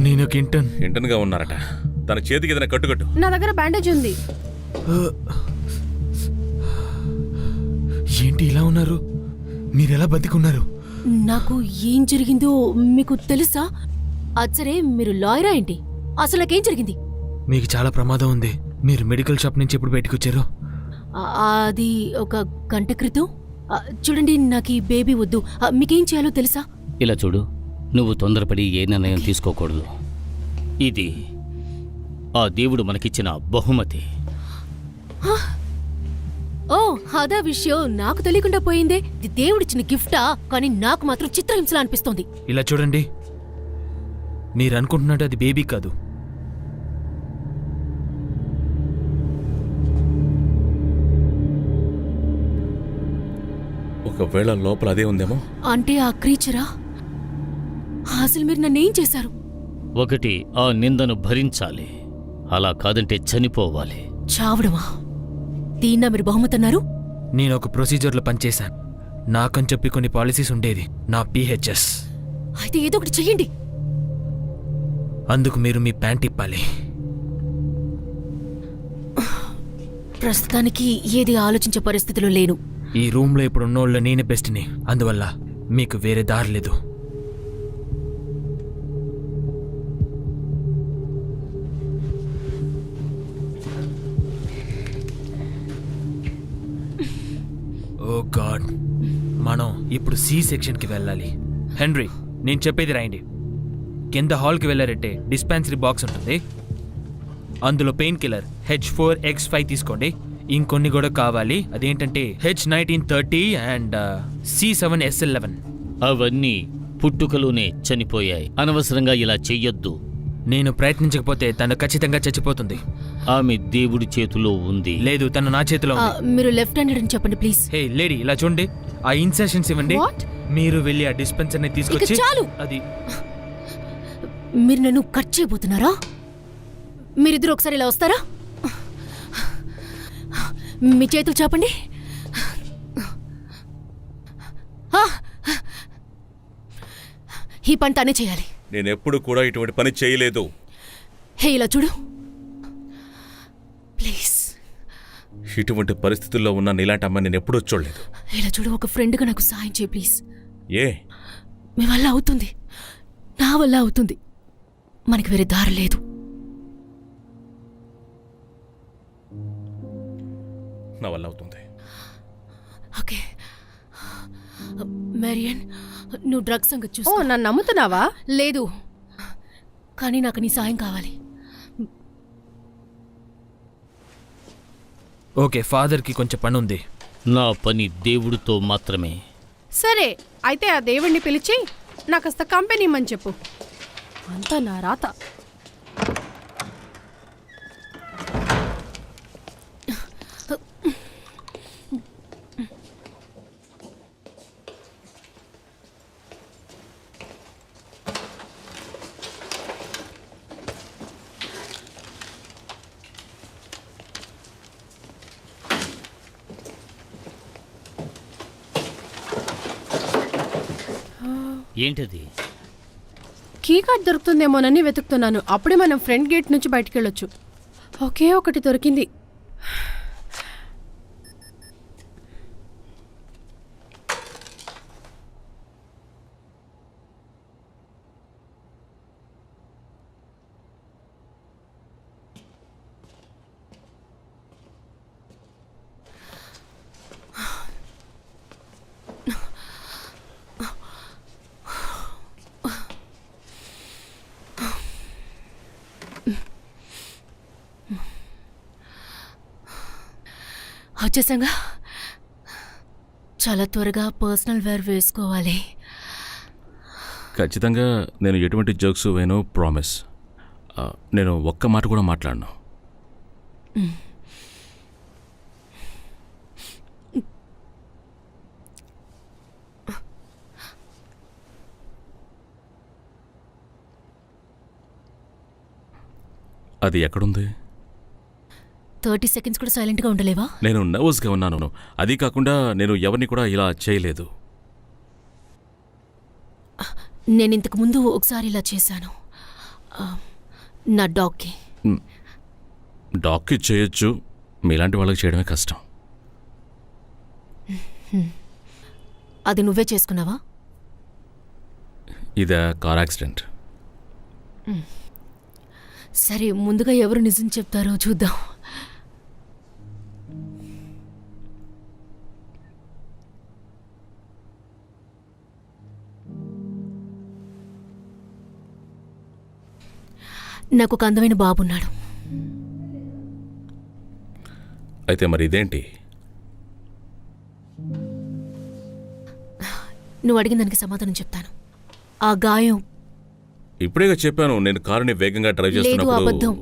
నేను ఒక ఇంటర్న్ గా ఉన్నారట. తన చేతికి ఏదైనా కట్టుకట్టు. నా దగ్గర బ్యాండేజ్ ఉంది. ఏంటి ఇలా ఉన్నారు? మీరెలా బతికున్నారు? నాకు ఏం జరిగిందో మీకు తెలుసా? అచ్చరే, మీరు లాయరా ఏంటి? అసలు నాకేం జరిగింది? మీకు చాలా ప్రమాదం ఉంది. మీరు మెడికల్ షాప్ నుంచి ఎప్పుడు బయటకు వచ్చారు? అది ఒక గంట క్రితం. చూడండి, నాకు ఈ బేబీ వద్దు. మీకేం చేయాలో తెలుసా? ఇలా చూడు, నువ్వు తొందరపడి ఏ నిర్ణయం తీసుకోకూడదు. ఇది ఆ దేవుడు మనకిచ్చిన బహుమతి. ఓ, అదా విషయం. నాకు తెలియకుండా పోయిందే. ఇది దేవుడిచ్చిన గిఫ్టా? కానీ నాకు మాత్రం చిత్రహింసలా అనిపిస్తోంది. ఇలా చూడండి, మీరు అనుకుంటున్నట్టు అది బేబీ కాదు. ఒకవేళ లోపల అదే ఉందేమో. అంటే ఆ క్రీచరా? అసలు మీరు నన్నేం చేశారు? ఒకటి, ఆ నిందను భరించాలి. అలా కాదంటే చనిపోవాలి. చావడమా? దీన్నా మీరు బహుమతన్నారు? నేను ఒక ప్రొసీజర్లో పనిచేశాను. నాకని చెప్పి కొన్ని పాలసీస్ ఉండేది. నా PHS. అయితే ఏదో ఒకటి చెయ్యండి. అందుకు మీరు మీ ప్యాంట్ ఇప్పాలి. ప్రస్తుతానికి ఏది ఆలోచించే పరిస్థితిలో లేను. ఈ రూమ్లో ఇప్పుడు ఉన్నోళ్ళు నేనే బెస్ట్ని. అందువల్ల మీకు వేరే దారి లేదు. ఓ గాడ్, మనం ఇప్పుడు C సెక్షన్కి వెళ్ళాలి. హెన్రీ, నేను చెప్పేది రాయండి. కింద హాల్కి వెళ్ళారంటే డిస్పెన్సరీ బాక్స్ ఉంటుంది. అందులో పెయిన్ కిల్లర్ H4X5 తీసుకోండి. ఇంకొన్ని కూడా కావాలి. అదేంటంటే H1930 అండ్ C7SL11. అవన్నీ పుట్టుకలోనే చనిపోయాయి. అనవసరంగా ఇలా చెయ్యొద్దు. నేను ప్రయత్నించకపోతే తను ఖచ్చితంగా చచ్చిపోతుంది. ఆమె దేవుడి చేతిలో ఉంది. లేదు, తను నా చేతిలో ఉంది. మీరు లెఫ్ట్ హ్యాండెడ్ అని చెప్పండి ప్లీజ్. హే లేడీ, ఇలా చూడండి. ఆ ఇన్సెషన్స్ ఇవ్వండి. What? మీరు వెళ్ళి ఆ డిస్పెన్సర్ని తీసుకొచ్చి ఇక చాలు. అది మీరు నన్ను కట్ చేయబోతున్నారా? మీరిద్దరు ఒకసారి ఇలా వస్తారా? మీ చేతులు చాపండి. ఈ పని తనే చేయాలి. నేనెప్పుడు కూడా ఇటువంటి పని చేయలేదు. హే, ఇలా చూడు ప్లీజ్. ఇటువంటి పరిస్థితుల్లో ఉన్న నీలాంటి అమ్మాయి నేను ఎప్పుడూ చూడలేదు. ఇలా చూడు, ఒక ఫ్రెండ్గా నాకు సాయం చేయి ప్లీజ్. ఏ మీ వల్ల అవుతుంది, నా వల్ల అవుతుంది, మనకి వేరే దారి లేదు. నా వల్ల అవుతుంది. ఓకే మేరియన్, నువ్వు డ్రగ్స్ సంగతి ఓ, చూసుకో. నన్ను నమ్ముతున్నావా? లేదు, కానీ నాకు నీ సాయం కావాలి. ఓకే, ఫాదర్కి కొంచెం పని ఉంది. నా పని దేవుడితో మాత్రమే. సరే, అయితే ఆ దేవుణ్ణి పిలిచి నాకు కాస్త కంపెనీ ఇమ్మని చెప్పు. అంతా నా రాత. ఏంటది? కీ కార్డ్ దొరుకుతుందేమోనని వెతుకుతున్నాను. అప్పుడే మనం ఫ్రంట్ గేట్ నుంచి బయటికి వెళ్ళొచ్చు. ఒకే ఒకటి దొరికింది. వచ్చేసాగా. చాలా త్వరగా పర్సనల్ వేర్ వేసుకోవాలి. ఖచ్చితంగా నేను ఎటువంటి జోక్స్ వేనో ప్రామిస్. నేను ఒక్క మాట కూడా మాట్లాడను. అది ఎక్కడుంది? 30 seconds కూడా సైలెంట్గా ఉండలేవా? నేను నర్వస్గా ఉన్నాను. అది కాకుండా నేను ఎవరిని కూడా ఇలా చేయలేదు. నేను ఇంతకు ముందు ఒకసారి ఇలా చేశాను, నా డాగ్కి. డాక్కి చేయొచ్చు, మీలాంటి వాళ్ళకి చేయడమే కష్టం. అది నువ్వే చేసుకున్నావా? ఇదా కార్ యాక్సిడెంట్. సరే, ముందుగా ఎవరు నిజం చెప్తారో చూద్దాం. నాకు ఒక అందమైన బాబున్నాడు. అయితే మరి ఇదేంటి? నువ్వు అడిగిన దానికి సమాధానం చెప్తాను. ఆ గాయం ఇప్పుడేగా చెప్పాను, నేను కారుని వేగంగా డ్రైవ్ లేదు, చేస్తున్నప్పుడు. అబద్ధం.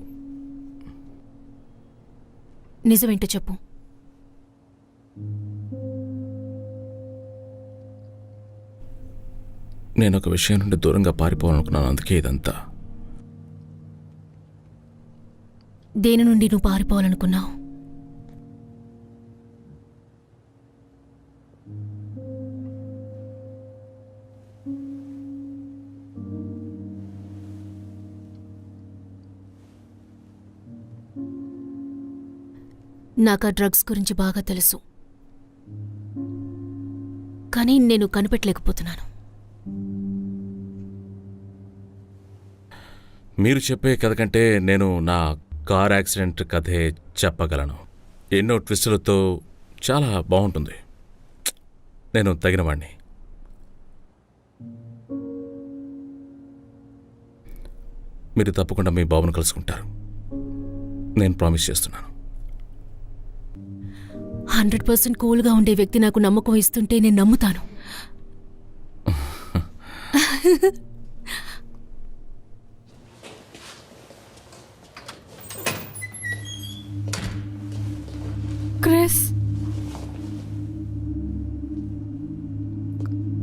నిజమేంటో చెప్పు. నేను ఒక విషయం నుండి దూరంగా పారిపోవాలనుకున్నాను, అందుకే ఇదంతా. దేని నుండి నువ్వు పారిపోవాలనుకున్నావు? నాకు ఆ డ్రగ్స్ గురించి బాగా తెలుసు, కానీ నేను కనిపెట్టలేకపోతున్నాను. మీరు చెప్పే కథ కంటే నేను నా కార్ యాక్సిడెంట్ కథే చెప్పగలను. ఎన్నో ట్విస్టులతో చాలా బాగుంటుంది. నేను తగినవాణ్ణి. మీరు తప్పకుండా మీ బాబును కలుసుకుంటారు, నేను ప్రామిస్ చేస్తున్నాను. 100% కూల్గా ఉండే వ్యక్తి నాకు నమ్మకం ఇస్తుంటే నేను నమ్ముతాను.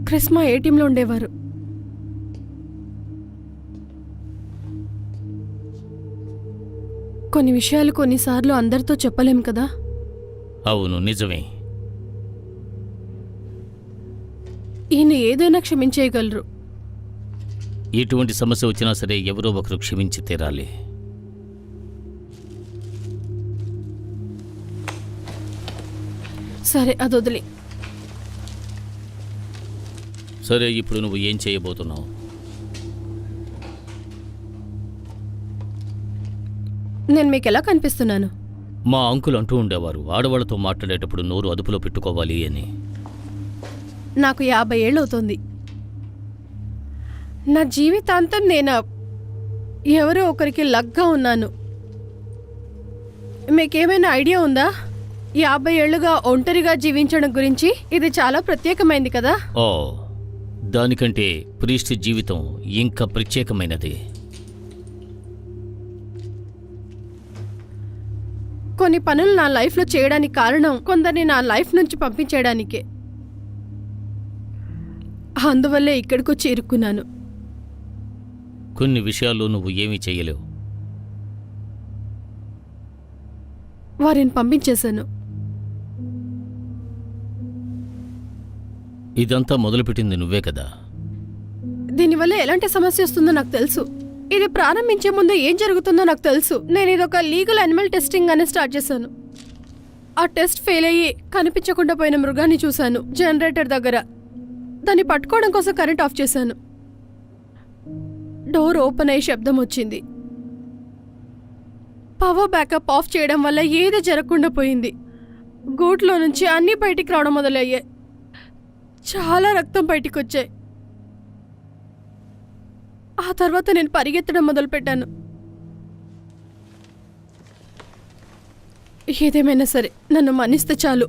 క్రిస్ మా ఏటీఎంలో ఉండేవారు. కొన్ని విషయాలు కొన్నిసార్లు అందరితో చెప్పలేం కదా. అవును, నిజమే. ఈయన ఏదైనా క్షమించేయగలరు. ఎటువంటి సమస్య వచ్చినా సరే ఎవరో ఒకరు క్షమించి తీరాలి. సరే అది వదిలే. సరే, ఇప్పుడు నువ్వు ఏం చేయబోతున్నావు? నేను మీకు ఎలా కనిపిస్తున్నాను? మా అంకుల్ అంటూ ఉండేవారు, ఆడవాళ్ళతో మాట్లాడేటప్పుడు నోరు అదుపులో పెట్టుకోవాలి అని. నాకు 50 ఏళ్ళు అవుతుంది. నా జీవితాంతం నేను ఎవరో ఒకరికి లగ్గా ఉన్నాను. మీకేమైనా ఐడియా ఉందా? 50 ఏళ్లుగా ఒంటరిగా జీవించడం గురించి. ఇది చాలా ప్రత్యేకమైంది కదా. ఓ, దానికంటే ప్రీస్ట్ జీవితం ఇంకా ప్రత్యేకమైనది. కొన్ని పనులు నా లైఫ్లో చేయడానికి కారణం కొందరిని నా లైఫ్ నుంచి పంపించేయడానికే. అందువల్లే ఇక్కడికొచ్చి ఇరుక్కున్నాను. కొన్ని విషయాల్లో నువ్వు ఏమీ చేయలేవు. వారిని పంపించేశాను. ఇదంతా మొదలుపెట్టింది నువ్వే కదా. దీనివల్ల ఎలాంటి సమస్య వస్తుందో నాకు తెలుసు. ఇది ప్రారంభించే ముందు ఏం జరుగుతుందో నాకు తెలుసు. నేను ఇదొక లీగల్ యానిమల్ టెస్టింగ్ అని స్టార్ట్ చేశాను. ఆ టెస్ట్ ఫెయిల్ అయ్యి కనిపించకుండా పోయిన మృగాన్ని చూశాను జనరేటర్ దగ్గర. దాన్ని పట్టుకోవడం కోసం కరెంట్ ఆఫ్ చేశాను. డోర్ ఓపెన్ అయ్యి శబ్దం వచ్చింది. పవర్ బ్యాకప్ ఆఫ్ చేయడం వల్ల ఏది జరగకుండా పోయింది. గూట్లో నుంచి అన్నీ బయటికి రావడం మొదలయ్యాయి. చాలా రక్తం బయటికి వచ్చాయి. ఆ తర్వాత నేను పరిగెత్తడం మొదలుపెట్టాను. ఏదేమైనా సరే నన్ను మన్నిస్తే చాలు.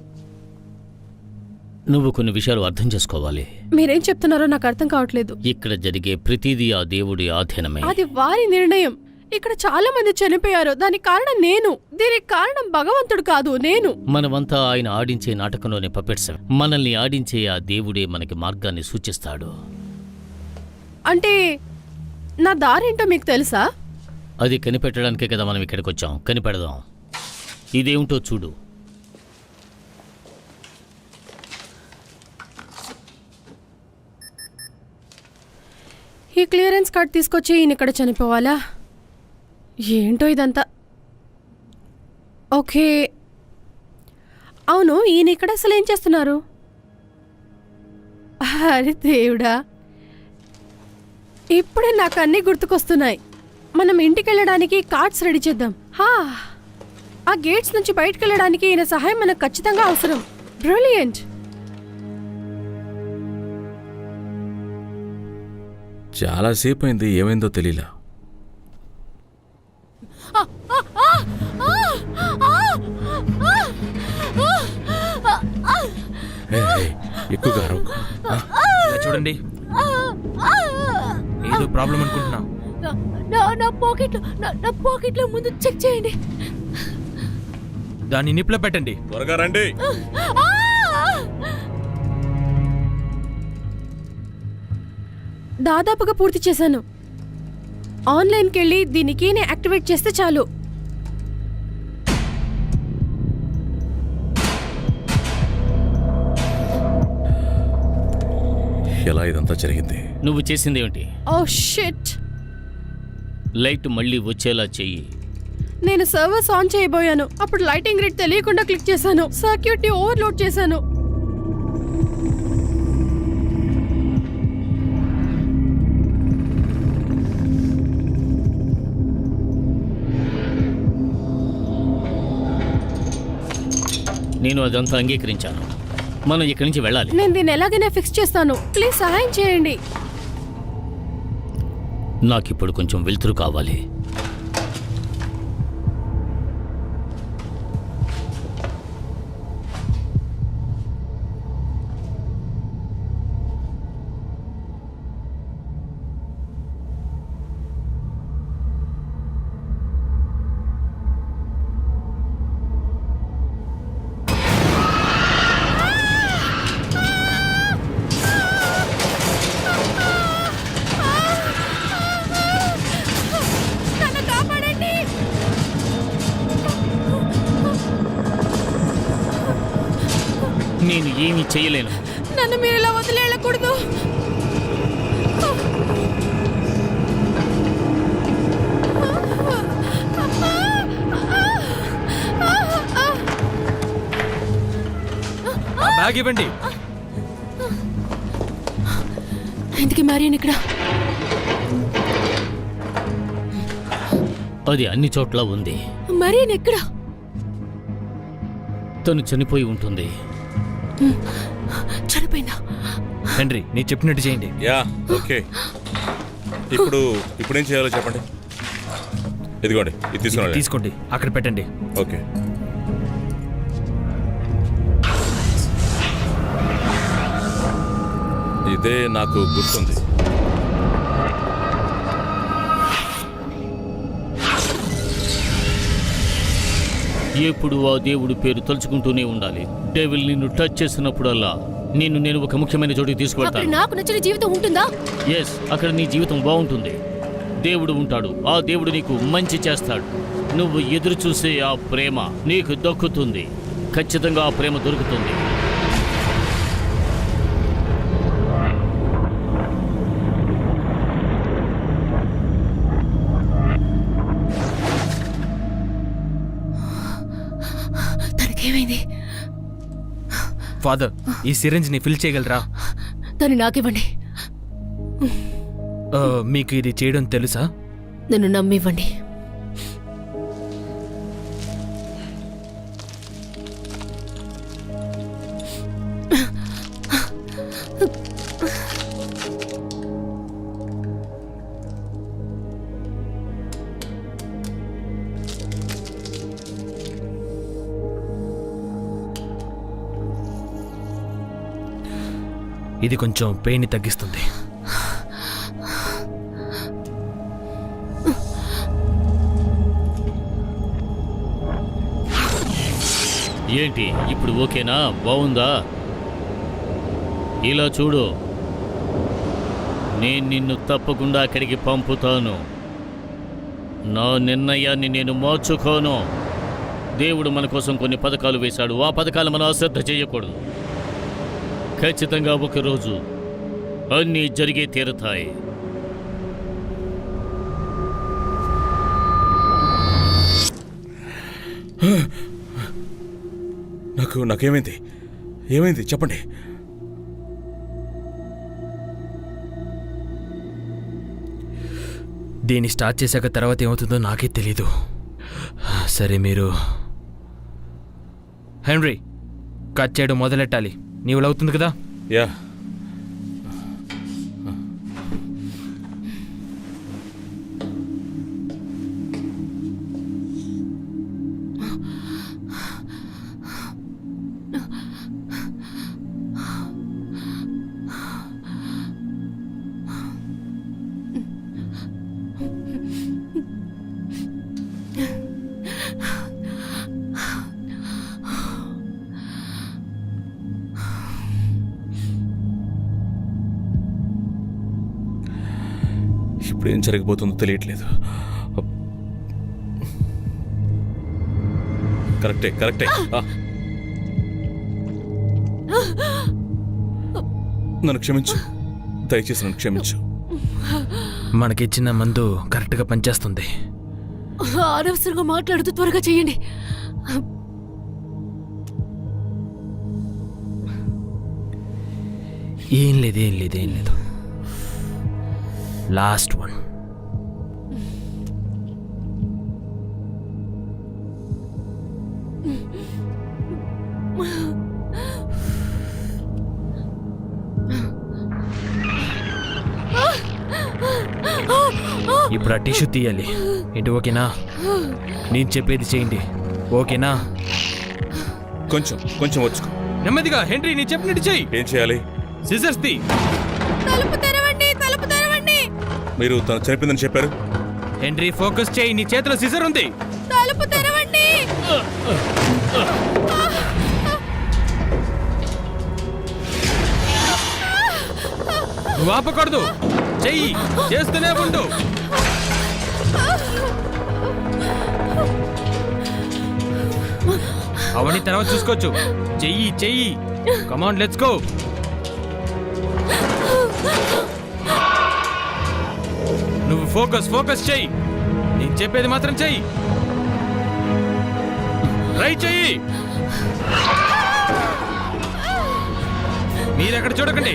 నువ్వు కొన్ని విషయాలు అర్థం చేసుకోవాలి. మీరేం చెప్తున్నారో నాకు అర్థం కావట్లేదు. ఇక్కడ జరిగే ప్రతిదీ ఆ దేవుడి ఆధీనమే. అది వారి నిర్ణయం. ఇక్కడ చాలా మంది చనిపోయారు. దానికి కారణం నేను. దీనికి కారణం భగవంతుడు కాదు, నేను. మనమంతా ఆయన ఆడించే నాటకంలోనే పపెట్స్. మనల్ని ఆడించే ఆ దేవుడే మనకి మార్గాన్ని సూచిస్తాడు. అంటే నా దారేంటో మీకు తెలుసా? అది కనిపెట్టడానికే కదా మనం ఇక్కడికి వచ్చాం. కనిపెడదాం. ఇదేమిటో చూడు. ఈ క్లియరెన్స్ కార్డ్ తీసుకొచ్చి ఈయన ఇక్కడ చనిపోవాలా? ఏంటో ఇదంతా. ఓకే, అవును, ఈయన ఇక్కడ అసలు ఏం చేస్తున్నారు? అరే దేవుడా, ఇప్పుడే నాకు అన్నీ గుర్తుకొస్తున్నాయి. మనం ఇంటికి వెళ్ళడానికి కార్డ్స్ రెడీ చేద్దాం. ఆ గేట్స్ నుంచి బయటకు వెళ్ళడానికి ఈయన సహాయం మనకు ఖచ్చితంగా అవసరం. బ్రిలియంట్. చాలాసేపు అయింది, ఏమైందో తెలీలా. ఎక్కువగా అరవకు. ఇలా చూడండి, ఏదో ప్రాబ్లం అనుకుంటున్నా. నా పాకెట్లో ముందు చెక్ చేయండి. దాన్ని నిప్లో పెట్టండి. త్వరగా రండి. దాదాపుగా పూర్తి చేశాను. ఆన్లైన్కి వెళ్ళి దీనికి యాక్టివేట్ చేస్తే చాలు. ఎలా ఇదంతా జరిగింది? నువ్వు చేసిందేమిటి? Oh shit. లైట్ మళ్ళీ వచ్చేలా చెయ్యి. నేను సర్వర్స్ ఆన్ చేయబోయాను. అప్పుడు లైటింగ్ రేట్ తెలియకుండా క్లిక్ చేశాను. సర్క్యూట్ని ఓవర్లోడ్ చేశాను. నేను అదంతా అంగీకరించాను. మనం ఇక్కడి నుంచి వెళ్ళాలి. నేను దీన్ని ఎలాగైనా ఫిక్స్ చేస్తాను. ప్లీజ్ సహాయం చేయండి. నాకిప్పుడు కొంచెం వెలుతురు కావాలి. నేను ఏమీ చేయలేను. నన్ను మీరు ఇలా వదిలేయకూడదు. బ్యాగ్ ఇవ్వండి. ఎందుకు మ్యారియన్ ఇక్కడ? అది అన్ని చోట్ల ఉంది. మ్యారియన్ ఎక్కడ? తను చనిపోయి ఉంటుంది. చనిపోయిందా? హెన్రీ నీ చెప్పినట్టు చేయండి. Yeah okay. ఇప్పుడు ఏం చేయాలో చెప్పండి. ఇదిగోండి, ఇది తీసుకున్నాడు. తీసుకోండి, అక్కడ పెట్టండి. ఓకే. ఇదే నాకు గుర్తుంది. ఎప్పుడు ఆ దేవుడి పేరు తలుచుకుంటూనే ఉండాలి. డెవిల్ నిన్ను టచ్ చేసినప్పుడల్లా నేను ఒక ముఖ్యమైన చోటికి అక్కడ తీసుకువెళ్తాను. నాకు నచ్చిన జీవితం ఉంటుందా? ఎస్, అక్కడ నీ జీవితం బాగుంటుంది. దేవుడు ఉంటాడు. ఆ దేవుడు నీకు మంచి చేస్తాడు. నువ్వు ఎదురు చూసే ఆ ప్రేమ నీకు దక్కుతుంది. ఖచ్చితంగా ఆ ప్రేమ దొరుకుతుంది. తనకేమైంది? ఫాదర్, ఈ సిరింజ్ ని ఫిల్ చేయగలరా? తను నాకివ్వండి. మీకు ఇది చేయడం తెలుసా? నన్ను నమ్మివ్వండి. ఇది కొంచెం పెయిన్ ని తగ్గిస్తుంది. ఏంటి ఇప్పుడు ఓకేనా? బాగుందా? ఇలా చూడు, నేను నిన్ను తప్పకుండా అక్కడికి పంపుతాను. నా నిర్ణయాన్ని నేను మార్చుకోను. దేవుడు మన కోసం కొన్ని పథకాలు వేశాడు. ఆ పథకాలు మనం అశ్రద్ధ చేయకూడదు. ఖచ్చితంగా ఒకరోజు అన్నీ జరిగే తీరుతాయి. నాకేమైంది? ఏమైంది చెప్పండి. దీన్ని స్టార్ట్ చేశాక తర్వాత ఏమవుతుందో నాకే తెలీదు. సరే, మీరు హెన్రీ కట్ చేయడం మొదలెట్టాలి. నీవు అవుతుంది కదా? యా. ఇప్పుడు ఏం జరగబోతుందో తెలియట్లేదు. కరెక్టే. నన్ను క్షమించు, దయచేసి నన్ను క్షమించు. మనకిచ్చిన మందు కరెక్ట్గా పనిచేస్తుంది. అనవసరంగా మాట్లాడుతూ త్వరగా చేయండి. ఏం లేదు. Last one. ఇప్పుడు ఆ టిష్యూ తీయాలి. ఏంటి, ఓకేనా? నేను చెప్పేది చేయండి, ఓకేనా? కొంచెం వచ్చుకో. నెమ్మదిగా. హెన్రీ నేను చెప్పినట్టు చెయ్యి. ఏం చేయాలి? సిజర్స్ తీ. తలుపు తెరవండి. మీరు తను చనిపోయిందని చెప్పారు. హెన్రీ ఫోకస్ చేయి. నీ చేతిలో సిజర్ ఉంది. తలుపు తెరవండి. నువ్వు ఆపకూడదు. చెయ్యి, చేస్తూనే ఉండు. అవన్నీ తర్వాత చూసుకోవచ్చు. చెయ్యి. కమాన్, లెట్స్ గో. నువ్వు ఫోకస్ చెయ్యి. నేను చెప్పేది మాత్రం చెయ్యి. ట్రై చెయ్యి. మీరెక్కడ చూడకండి.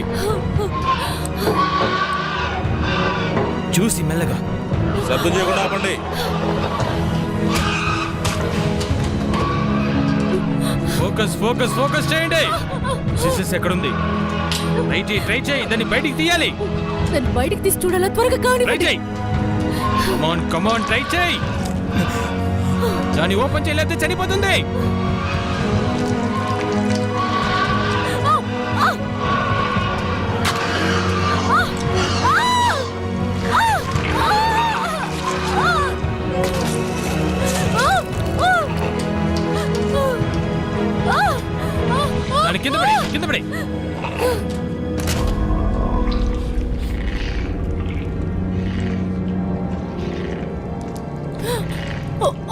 చూసి మెల్లగా. శబ్దం చేయకుండా ఆపండి. ఫోకస్ ఫోకస్ ఫోకస్ చేయండి. సిస్టర్స్ ఎక్కడుంది? ట్రై చేయి, దాన్ని బయటికి తీయాలి. నన్ను బయటికి తీసి చూడాలా? త్వరగా ట్రై కానివ్వండి. చేయి. కమాన్ ట్రై చేయి. దాన్ని ఓపెన్ చేయలేకపోతే చనిపోతుంది. దాన్ని కింద పడి.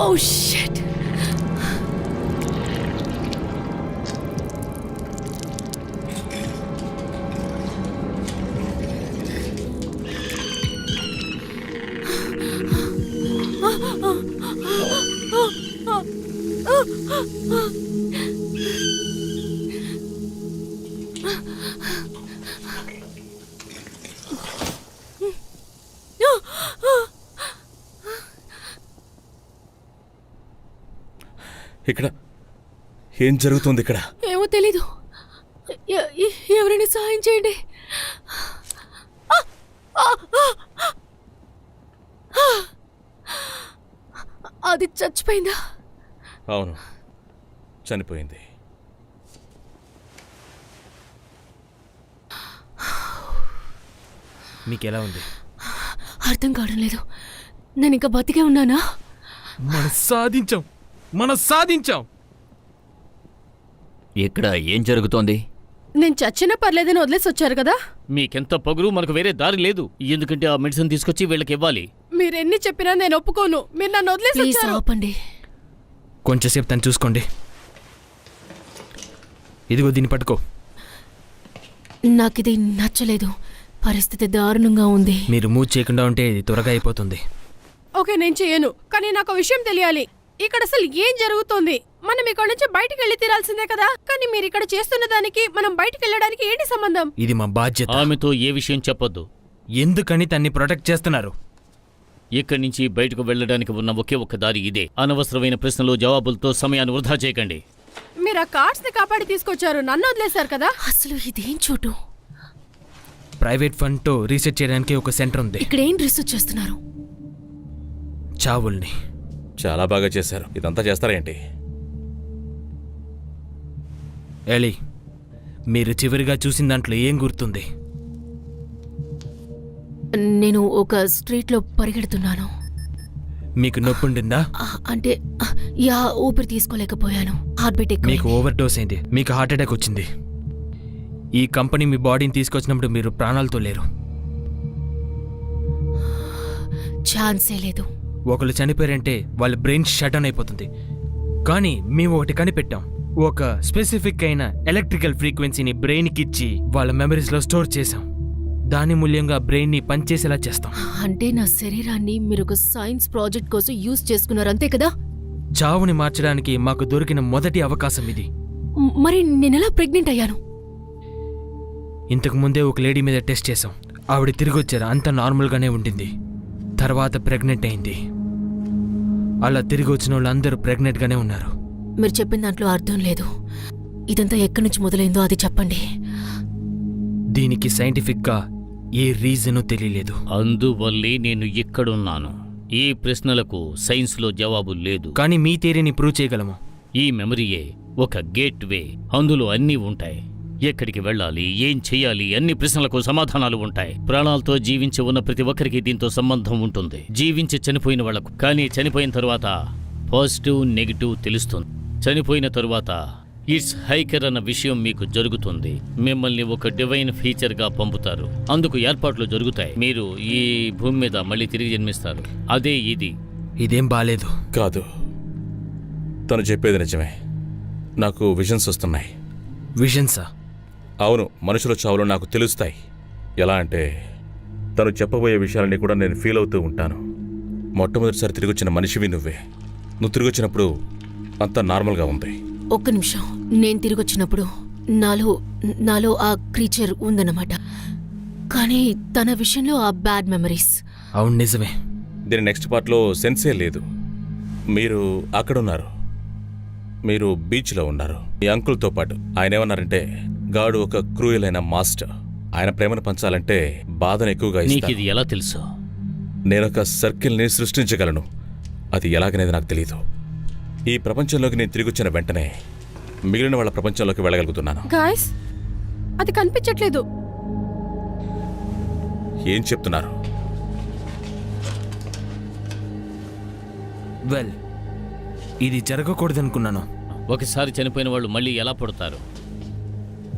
Oh shit. ఇక్కడ ఏం జరుగుతుంది? ఇక్కడ ఏమో తెలీదు. ఎవరైనా సహాయం చేయండి. అది చచ్చిపోయిందా? అవును, చనిపోయింది. మీకు ఎలా ఉంది? అర్థం కావడం లేదు. నేను ఇంకా బతికే ఉన్నానా? మనం సాధించాం. ఇక్కడ ఏం జరుగుతోంది? నేను చచ్చినా పర్లేదని వదిలేసి వచ్చారు కదా. మీకెంత పొగరు, మనకు వేరే దారి లేదు. ఎందుకంటే ఆ మెడిసిన్ తీసుకొచ్చి వీళ్ళకి ఇవ్వాలి. మీరెన్ని చెప్పినా నేను ఒప్పుకోను. మీరు నన్ను వదిలేసి ప్లీజ్ వచ్చారు. ఆపండి. కొంచెంసేపు తను చూసుకోండి. ఇదిగో దీన్ని పట్టుకో. నాకిది నచ్చలేదు. పరిస్థితి దారుణంగా ఉంది. మీరు మూవ్ చేయకుండా ఉంటే ఇది త్వరగా అయిపోతుంది. ఓకే, నేను చేయను. కానీ నాకు విషయం తెలియాలి. ఇక్కడ అసలు ఏం జరుగుతోంది? మనం ఇక్కడ నుంచి బయటికి వెళ్ళి తీరాల్సిందే కదా. కానీ మీరు ఇక్కడ చేస్తున్న దానికి మనం బయటికి వెళ్ళడానికి ఏంటి సంబంధం? ఇది మా బాధ్యత. ఆమెతో ఏ విషయం చెప్పొద్దు. ఎందుకని తన్ని ప్రొటెక్ట్ చేస్తున్నారు? ఇక్కడి నుంచి బయటకు వెళ్ళడానికి ఉన్న ఒకే ఒక్క దారి ఇదే. అనవసరమైన ప్రశ్నలు జవాబులతో సమయాన్ని వృధా చేయకండి. మీరు ఆ కార్డ్స్ ని కాపాడి తీసుకొచ్చారు, నన్ను వదిలేశారు కదా. అసలు ఇదేం చోటు? ప్రైవేట్ ఫండ్ తో రీసెర్చ్ చేయడానికి ఒక సెంటర్ ఉంది. ఇక్కడ ఏం రీసెర్చ్ చేస్తున్నారు? చావుల్ని. చాలా బాగా చేశారు. ఇదంతా చేస్తారేంటి? ఎలి, మీరు చివరిగా చూసిన దాంట్లో ఏం గుర్తుంది? నేను ఒక స్ట్రీట్లో పరిగెడుతున్నాను. మీకు నొప్పి ఉండిందా? అంటే ఊపిరి తీసుకోలేకపోయాను. హార్ట్ బీట్ మీకు ఎక్కువ. ఓవర్ డోస్ అయింది. మీకు హార్ట్ అటాక్ వచ్చింది. ఈ కంపెనీ మీ బాడీని తీసుకొచ్చినప్పుడు మీరు ప్రాణాలతో లేరు. ఛాన్సే లేదు. ఒకళ్ళు చనిపోయారంటే వాళ్ళ బ్రెయిన్ షట్ డౌన్ అయిపోతుంది. కానీ మేము ఒకటి కనిపెట్టాం. ఒక స్పెసిఫిక్ అయిన ఎలక్ట్రికల్ ఫ్రీక్వెన్సీని బ్రెయిన్కి ఇచ్చి వాళ్ళ మెమరీస్లో స్టోర్ చేసాం. దాని మూల్యంగా బ్రెయిన్ని పనిచేసేలా చేస్తాం. అంటే నా శరీరాన్ని మీరు ఒక సైన్స్ ప్రాజెక్ట్ కోసం యూజ్ చేసుకున్నారు, అంతే కదా? చావుని మార్చడానికి మాకు దొరికిన మొదటి అవకాశం ఇది. మరి నేనెలా ప్రెగ్నెంట్ అయ్యాను? ఇంతకు ముందే ఒక లేడీ మీద టెస్ట్ చేసాం. ఆవిడ తిరిగి వచ్చారు. అంత నార్మల్గానే ఉండింది. తర్వాత ప్రెగ్నెంట్ అయింది. అలా తిరిగి వచ్చిన వాళ్ళందరూ ప్రెగ్నెంట్గానే ఉన్నారు. మీరు చెప్పిన దాంట్లో అర్థం లేదు. ఇదంతా ఎక్కడి నుంచి మొదలైందో అది చెప్పండి. దీనికి సైంటిఫిక్గా ఏ రీజను తెలియలేదు. అందువల్లే నేను ఇక్కడున్నాను. ఈ ప్రశ్నలకు సైన్స్లో జవాబు లేదు. కానీ మీ థియరీని ప్రూవ్ చేయగలము. ఈ మెమరీయే ఒక గేట్ వే. అందులో అన్నీ ఉంటాయి. ఎక్కడికి వెళ్ళాలి, ఏం చెయ్యాలి, అన్ని ప్రశ్నలకు సమాధానాలు ఉంటాయి. ప్రాణాలతో జీవించి ఉన్న ప్రతి ఒక్కరికి దీంతో సంబంధం ఉంటుంది. జీవించి చనిపోయిన వాళ్లకు. కానీ చనిపోయిన తరువాత పాజిటివ్ నెగిటివ్ తెలుస్తుంది. చనిపోయిన తరువాత ఇట్స్ హైకర్ అన్న విషయం మీకు జరుగుతుంది. మిమ్మల్ని ఒక డివైన్ ఫీచర్గా పంపుతారు. అందుకు ఏర్పాట్లు జరుగుతాయి. మీరు ఈ భూమి మీద మళ్ళీ తిరిగి జన్మిస్తారు. అదే ఇది. ఇదేం బాలేదు. కాదు, తను చెప్పేది నిజమే. నాకు విజన్స్ వస్తున్నాయి. విజన్సా? అవును, మనుషుల చావులు నాకు తెలుస్తాయి. ఎలా అంటే తను చెప్పబోయే విషయాలని కూడా నేను ఫీల్ అవుతూ ఉంటాను. మొట్టమొదటిసారి తిరిగి వచ్చిన మనిషివి నువ్వే. నువ్వు తిరిగి వచ్చినప్పుడు అంతా నార్మల్గా ఉంది. ఒక్క నిమిషం. నేను తిరిగి వచ్చినప్పుడు నాలో నాలో ఆ క్రీచర్ ఉందన్నమాట. కానీ తన విషయంలో ఆ బ్యాడ్ మెమరీస్. అవును నిజమే. దీని నెక్స్ట్ పార్ట్లో సెన్సే లేదు. మీరు అక్కడున్నారు, మీరు బీచ్లో ఉన్నారు మీ అంకుల్తో పాటు. ఆయన ఏమన్నారంటే గాడు ఒక క్రూయల్ అయిన మాస్టర్. ఆయన ప్రేమను పంచాలంటే బాధను ఎక్కువగా నీకు ఇస్తాడు. ఇది ఎలా తెలుసు? నేనొక సర్కిల్ని సృష్టించగలను. అది ఎలాగనేది నాకు తెలీదు. ఈ ప్రపంచంలోకి నేను తిరిగొచ్చిన వెంటనే మిగిలిన వాళ్ళ ప్రపంచంలోకి వెళ్ళగలుగుతున్నాను. గాయస్, అది కనిపించట్లేదు. ఏం చెప్తున్నారు? వెల్, ఇది జరగకూడదనుకున్నాను. ఒకసారి చనిపోయిన వాళ్ళు మళ్ళీ ఎలా పుడతారు?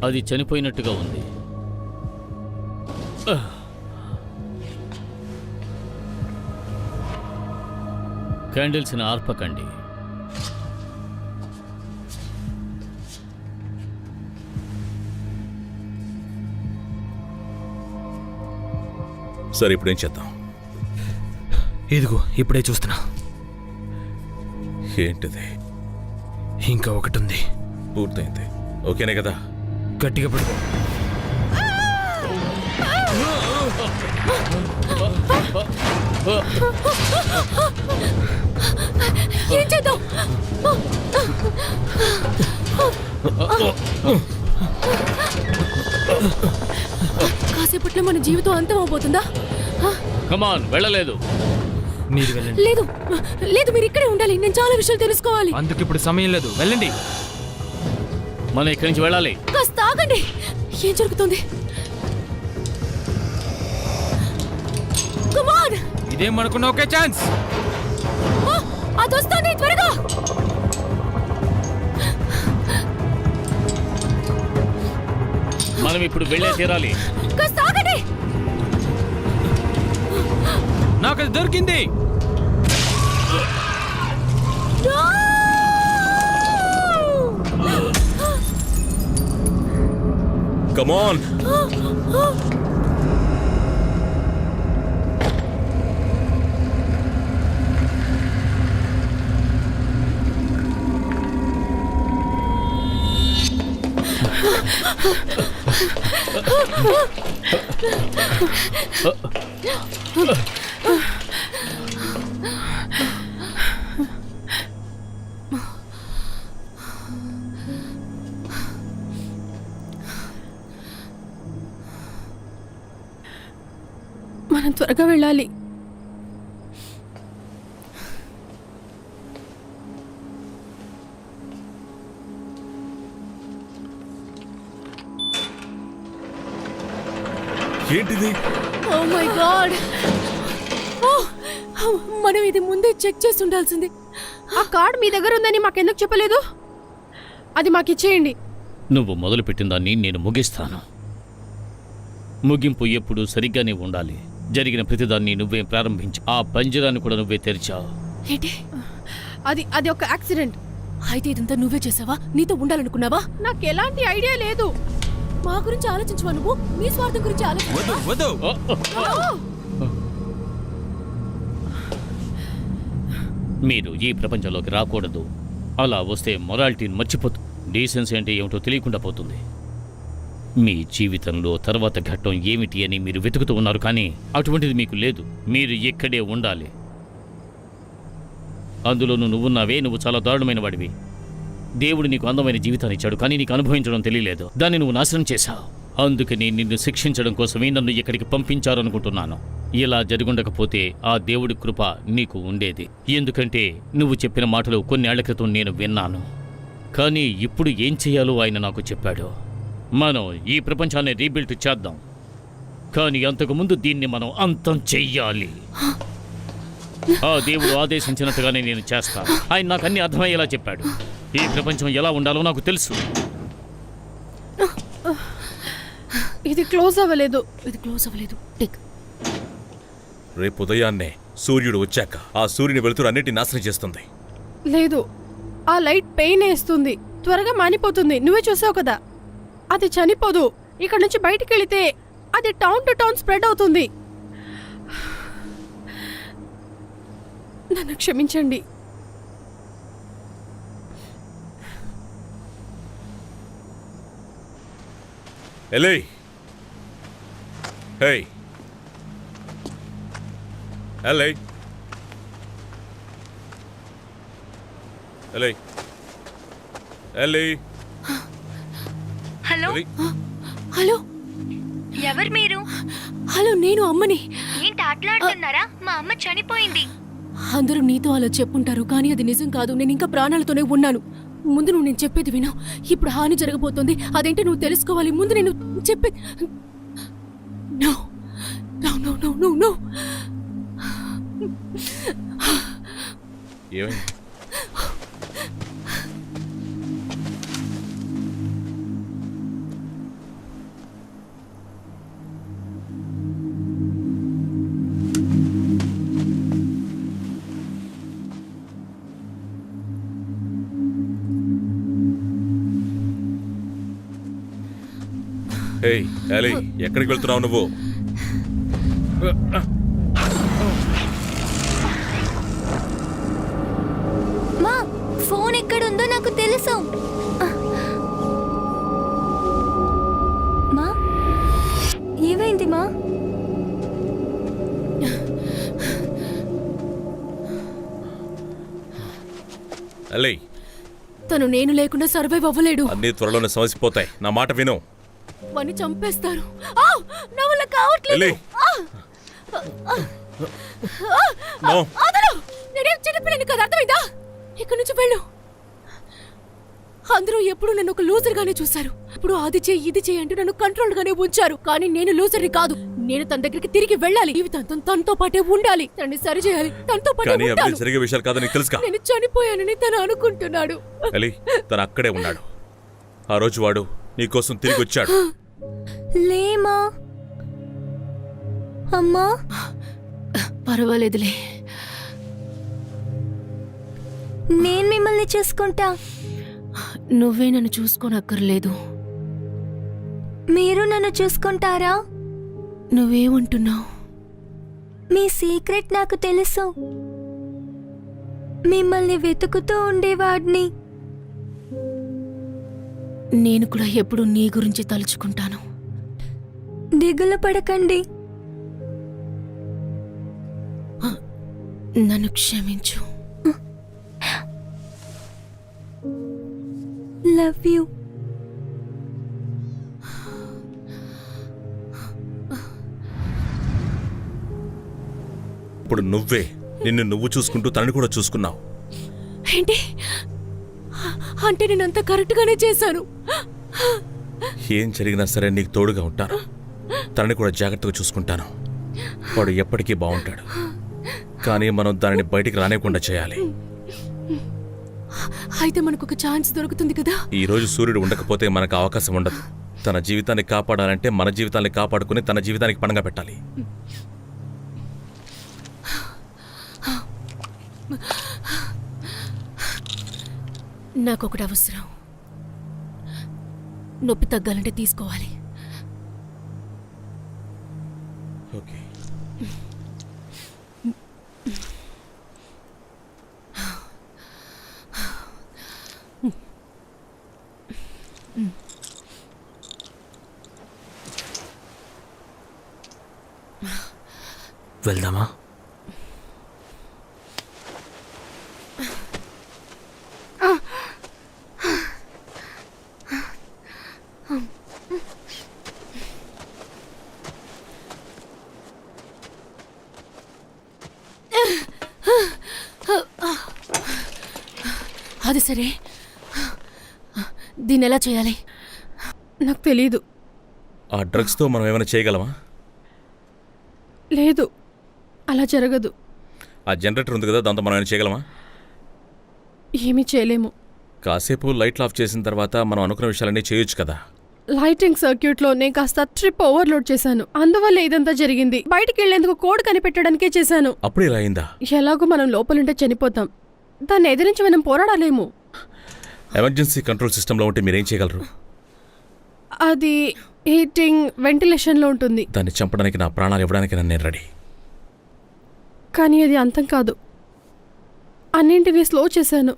అది చనిపోయినట్టుగా ఉంది. క్యాండిల్స్ని ఆర్పకండి. సరే, ఇప్పుడేం చేద్దాం? ఇదిగో ఇప్పుడే చూస్తున్నా. ఏంటిది? ఇంకా ఒకటి ఉంది. పూర్తయింది. ఓకేనే కదా? గట్టిగా పడుకో. ఏం చేద్దాం? కాసేపట్లో మన జీవితం అంతం అవబోతుందా? కమాన్, వెళ్ళలేదు. మీరు వెళ్ళండి. లేదు లేదు, మీరు ఇక్కడే ఉండాలి. నేను చాలా విషయాలు తెలుసుకోవాలి. అందుకు ఇప్పుడు సమయం లేదు, వెళ్ళండి. మనం ఇక్కడి నుంచి వెళ్ళాలి. కాస్త ఆగండి. ఏం జరుగుతుంది? Come on! ఇదేం అనుకున్నా ఒకే ఛాన్స్. అది వస్తుంది, త్వరగా. మనం ఇప్పుడు వెళ్ళే తీరాలి. కాస్త ఆగండి. నాకు అది దొరికింది. Come on! మనం త్వరగా వెళ్ళాలి. ఏంటిది? Oh my god! మనం ఇది ముందే చెక్ చేసి ఉండాల్సింది. ఆ కార్డ్ మీ దగ్గర ఉందని మాకెందుకు చెప్పలేదు? అది మాకు ఇచ్చేయండి. నువ్వు మొదలుపెట్టిన దాన్ని నేను ముగిస్తాను. ముగింపు ఎప్పుడు సరిగ్గానే ఉండాలి. జరిగిన ప్రతిదాన్ని నువ్వే ప్రారంభించు. ఆ పంజరాన్ని కూడా నువ్వే తెరిచావు. ఏంటి? అది ఒక యాక్సిడెంట్. అయితే ఇదంతా నువ్వే చేసావా? నీతో ఉండాలనుకున్నావా? నాకు ఎలాంటి ఐడియా లేదు. మా గురించి ఆలోచించవా? నువ్వు నీ స్వార్థం గురించి ఆలోచించవా? వద్దు. మీరు ఈ ప్రపంచంలోకి రాకూడదు. అలా వస్తే మొరాలిటీని మర్చిపోతు. డీసెన్సీ అంటే ఏమిటో తెలియకుండా పోతుంది. మీ జీవితంలో తర్వాత ఘట్టం ఏమిటి అని మీరు వెతుకుతూ ఉన్నారు, కానీ అటువంటిది మీకు లేదు. మీరు ఇక్కడే ఉండాలి. అందులోనూ నువ్వున్నావే, నువ్వు చాలా దారుణమైన వాడివి. దేవుడు నీకు అందమైన జీవితాన్ని ఇచ్చాడు, కానీ నీకు అనుభవించడం తెలియలేదు. దాన్ని నువ్వు నాశనం చేశావు. అందుకని నిన్ను శిక్షించడం కోసమే నన్ను ఇక్కడికి పంపించారనుకుంటున్నాను. ఇలా జరుగుండకపోతే ఆ దేవుడి కృప నీకు ఉండేది. ఎందుకంటే నువ్వు చెప్పిన మాటలు కొన్నేళ్ల క్రితం నేను విన్నాను. కానీ ఇప్పుడు ఏం చేయాలో ఆయన నాకు చెప్పాడు. మనం ఈ ప్రపంచాన్ని రీబిల్డ్ చేద్దాం, కానీ అంతకుముందు దీన్ని మనం అంతం చెయ్యాలి. ఆ దేవుడు ఆదేశించినట్టుగానే నేను చేస్తాను. ఆయన నాకు అన్ని అర్థమయ్యేలా చెప్పాడు. ఈ ప్రపంచం ఎలా ఉండాలో నాకు తెలుసు. ఇది క్లోజ్ అవ్వలేదు. ఇది క్లోజ్ అవ్వలేదు. టిక్. రేపు ఉదయాన్నే సూర్యుడు వచ్చాక ఆ సూర్యుని వెలుతురు అన్నిటిని నాశనం చేస్తుంది. లేదు, ఆ లైట్ పెయిన్ వేస్తుంది. త్వరగా మానిపోతుంది. నువ్వే చూసావు కదా. అది చనిపోదు. ఇక్కడ నుంచి బయటికి వెళితే అది టౌన్ టు టౌన్ స్ప్రెడ్ అవుతుంది. నన్ను క్షమించండి. ఎలే హే ఎలే ఎలే ఎలే హలో ఎలే హలో ఎవరు మీరు? హలో నేను అమ్మని. ఏంటి ఆటలాడుతున్నారా? మా అమ్మ చనిపోయింది. అందరూ నీతో అలా చెప్పుంటారు కానీ అది నిజం కాదు. నేను ఇంకా ప్రాణాలతోనే ఉన్నాను. ముందు నువ్వు నేను చెప్పేది విను. ఇప్పుడు హాని జరగబోతోంది. అదేంటో నువ్వు తెలుసుకోవాలి. ముందు నేను చెప్పే no no no no no no. ఏమైంది? ఏయ్ ఎలే ఎక్కడికి వెళ్తున్నావు నువ్వు? మా ఫోన్ ఎక్కడుందో నాకు తెలుసు. మా ఏమైంది మా? ఎలే తను నేను లేకుండా సర్వైవ్ అవ్వలేడు. అన్నీ త్వరలోనే సమసిపోతాయి. నా మాట విను. వాణ్ణి చంపేస్తారు. నా వల్ల కావట్లేదు. ఎలే నో అదరు నేనేం చిన్నపిల్లని కదా, అర్థమైందా? ఇక్కడి నుంచి వెళ్ళు. అందరూ ఎప్పుడు నన్ను ఒక లూజర్ గానే చూశారు. ఇప్పుడు అది చేయి ఇది చేయి అంటూ నన్ను కంట్రోల్ గానే ఉంచారు. కానీ నేను లూజర్ని కాదు. నేను తన దగ్గరికి తిరిగి వెళ్ళాలి. జీవితాంతం తనతో పాటే ఉండాలి. తనని సరి చేయాలి. తనతో పాటే కానీ ఉండాలి. అవి జరిగే విషయాలు కాదని తెలుసుగా. నేను చనిపోయానని తను అనుకుంటున్నాడు. ఎలే తను అక్కడే ఉన్నాడు. ఆ రోజు వాడు నీకోసం తిరిగి వచ్చాడు. లేమా అమ్మా. పర్వాలేదులే. నేను మిమ్మల్ని చూసుకుంటా. నువ్వే నన్ను చూసుకోనక్కర్లేదు. మీరు నన్ను చూసుకుంటారా? నువ్వేమంటున్నావు? మీ సీక్రెట్ నాకు తెలుసు. మిమ్మల్ని వెతుకుతూ ఉండేవాడిని. నేను కూడా ఎప్పుడు నీ గురించి తలుచుకుంటాను. దిగులు పడకండి. నన్ను క్షమించు. Love you. ఇప్పుడు నువ్వే నిన్ను నువ్వు చూసుకుంటూ తనని కూడా చూసుకున్నావు. ఏంటి అంటే నేనంతా కరెక్ట్ గానే చేశాను. ఏం జరిగినా సరే నీకు తోడుగా ఉంటాను. తనని కూడా జాగ్రత్తగా చూసుకుంటాను. వాడు ఎప్పటికీ బాగుంటాడు. కానీ మనం దానిని బయటికి రానివ్వకుండా చేయాలి. అయితే మనకు ఒక ఛాన్స్ దొరుకుతుంది కదా. ఈ రోజు సూర్యుడు ఉండకపోతే మనకు అవకాశం ఉండదు. తన జీవితాన్ని కాపాడాలంటే మన జీవితాన్ని కాపాడుకుని తన జీవితానికి పణంగా పెట్టాలి. నాకొకటి అవసరం. నొప్పి తగ్గాలంటే తీసుకోవాలి. ఓకే. వెళ్దామా? అది సరే, దీన్ని ఎలా చేయాలి? నాకు తెలీదు. ఆ డ్రగ్స్తో మనం ఏమైనా చేయగలమా? లేదు, అలా జరగదు. ఆ జనరేటర్ ఉంది కదా, దాంతో మనం ఏమైనా చేయగలమా? ఏమీ చేయలేము. కాసేపు లైట్లు ఆఫ్ చేసిన తర్వాత మనం అనుకున్న విషయాలన్నీ చేయొచ్చు కదా. లైటింగ్ సర్క్యూట్లో నేను కాస్త ట్రిప్ ఓవర్లోడ్ చేశాను. అందువల్ల ఇదంతా జరిగింది. బయటికి వెళ్లేందుకు కోడ్ కనిపెట్టడానికే చేశాను. అప్పుడు ఇలా అయిందా? ఎలాగో మనం లోపలుంటే చనిపోతాం. దాన్ని ఎదిరించి మనం పోరాడాలేము. ఎమర్జెన్సీ కంట్రోల్ సిస్టంలో ఉంటే మీరేం చేయగలరు? అది హీటింగ్, వెంటిలేషన్లో ఉంటుంది. దాన్ని చంపడానికి నా ప్రాణాలు ఇవ్వడానికి నేను రెడీ. కానీ అది అంతం కాదు. అన్నింటినీ స్లో చేశాను.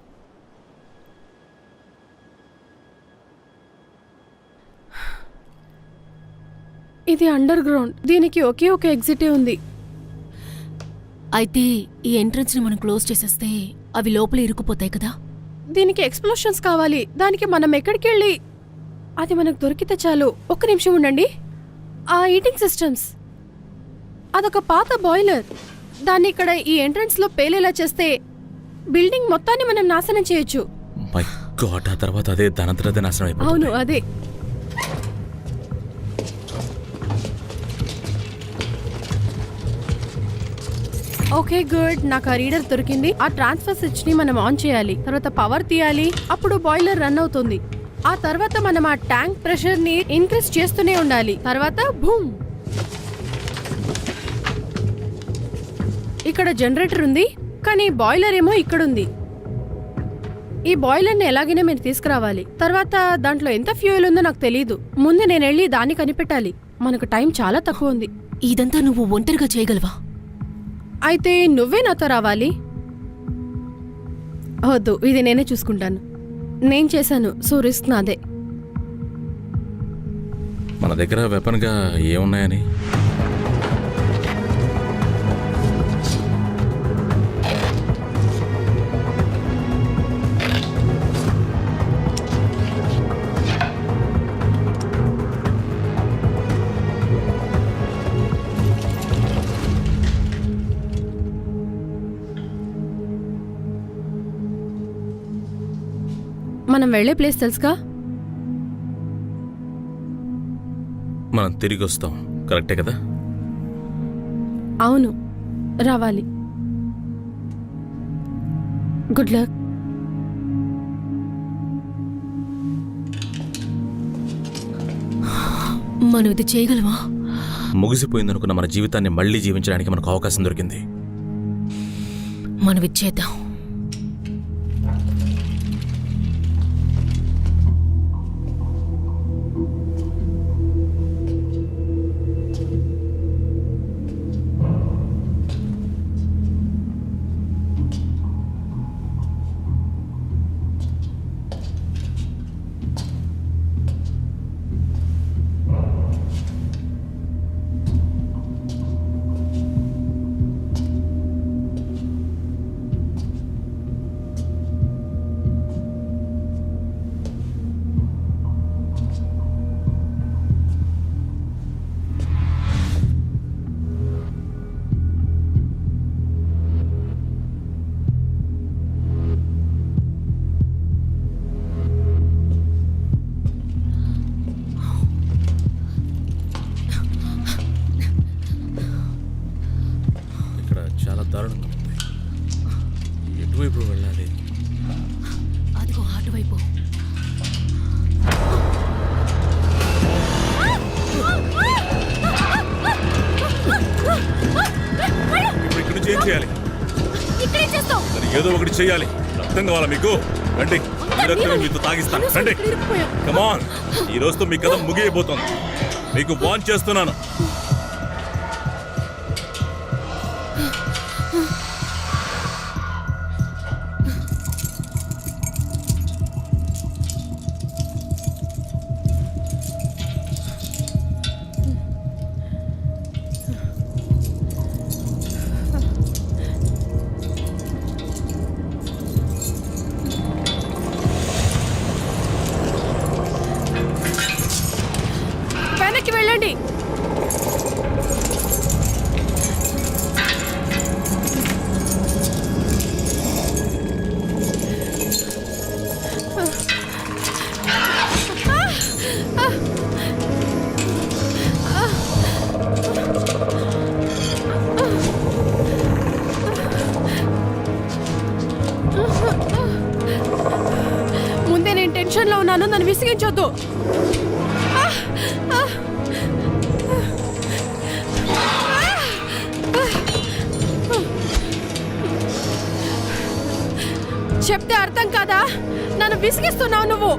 ఇది అండర్ గ్రౌండ్, దీనికి ఒకే ఒక ఎగ్జిటే ఉంది. అయితే ఈ ఎంట్రన్స్ ని మనం క్లోజ్ చేసేస్తే అవి లోపల ఇరుక్కుపోతాయి కదా. దీనికి ఎక్స్ప్లోషన్స్ కావాలి. దానికి మనం ఎక్కడికి వెళ్ళి అది మనకు దొరికితే చాలు. ఒక్క నిమిషం ఉండండి. ఆ ఈటింగ్ సిస్టమ్స్, అదొక పాత బాయిలర్. దాన్ని ఇక్కడ ఈ ఎంట్రన్స్ లో పేలేలా చేస్తే బిల్డింగ్ మొత్తాన్ని మనం నాశనం చేయొచ్చు. మై గాడ్, ఆ తర్వాత అదే దానంతరదే నాశనం అయిపోతుంది. అవును, అదే. ఓకే గుడ్, నాకు ఆ రీడర్ దొరికింది. ఆ ట్రాన్స్ఫర్ స్విచ్ ని మనం ఆన్ చేయాలి, తర్వాత పవర్ తీయాలి, అప్పుడు బాయిలర్ రన్ అవుతుంది. ఆ తర్వాత మనం ఆ ట్యాంక్ ప్రెషర్ ని ఇంక్రీజ్ చేస్తూనే ఉండాలి. తర్వాత బూమ్, ఇక్కడ జనరేటర్ ఉంది, కానీ బాయిలర్ ఏమో ఇక్కడ ఉంది. ఈ బాయిలర్ ని ఎలాగైనా మీరు తీసుకురావాలి. తర్వాత దాంట్లో ఎంత ఫ్యూయల్ ఉందో నాకు తెలియదు. ముందు నేను వెళ్ళి దాన్ని కనిపెట్టాలి. మనకు టైం చాలా తక్కువ ఉంది. ఇదంతా నువ్వు ఒంటరిగా చేయగలవా? అయితే నువ్వే నాతో రావాలి. వద్దు, ఇది నేనే చూసుకుంటాను. నేను చేశాను, సో రిస్క్ నాదే. మన దగ్గర వెపన్గా ఏమున్నాయని? మనం వెళ్ళే ప్లేస్ తెలుసుగా? మనం తిరిగి వస్తాం, కరెక్టే కదా? అవును, రావాలి. Good luck. మనం ఇది చేయగలమా? ముగిసిపోయిందనుకున్న మన జీవితాన్ని మళ్ళీ జీవించడానికి మనకు అవకాశం దొరికింది. మనం ఇది చేద్దాం. దారుణంగా ఉంది. ఎటువైపు వెళ్ళాలి? అదిగో అటువైపు. ఇప్పుడు ఇక్కడి నుంచి ఏం చేయాలి? ఇక్కడే చేస్తాం. మరి ఏదో ఒకటి చేయాలి. రక్తం కావాలా మీకు? రండి, ఈ రక్తం మీతో తాగిస్తాను. రండి, కమాన్. ఈ రోజుతో మీ కథ ముగియబోతోంది. మీకు వార్న్ చేస్తున్నాను. వెనక్కి వెళ్ళండి. ముందే నేను టెన్షన్లో ఉన్నాను, నన్ను విసిగించొద్దు. చెప్తే అర్థం కాదా? నన్ను విసిగిస్తున్నావు నువ్వు.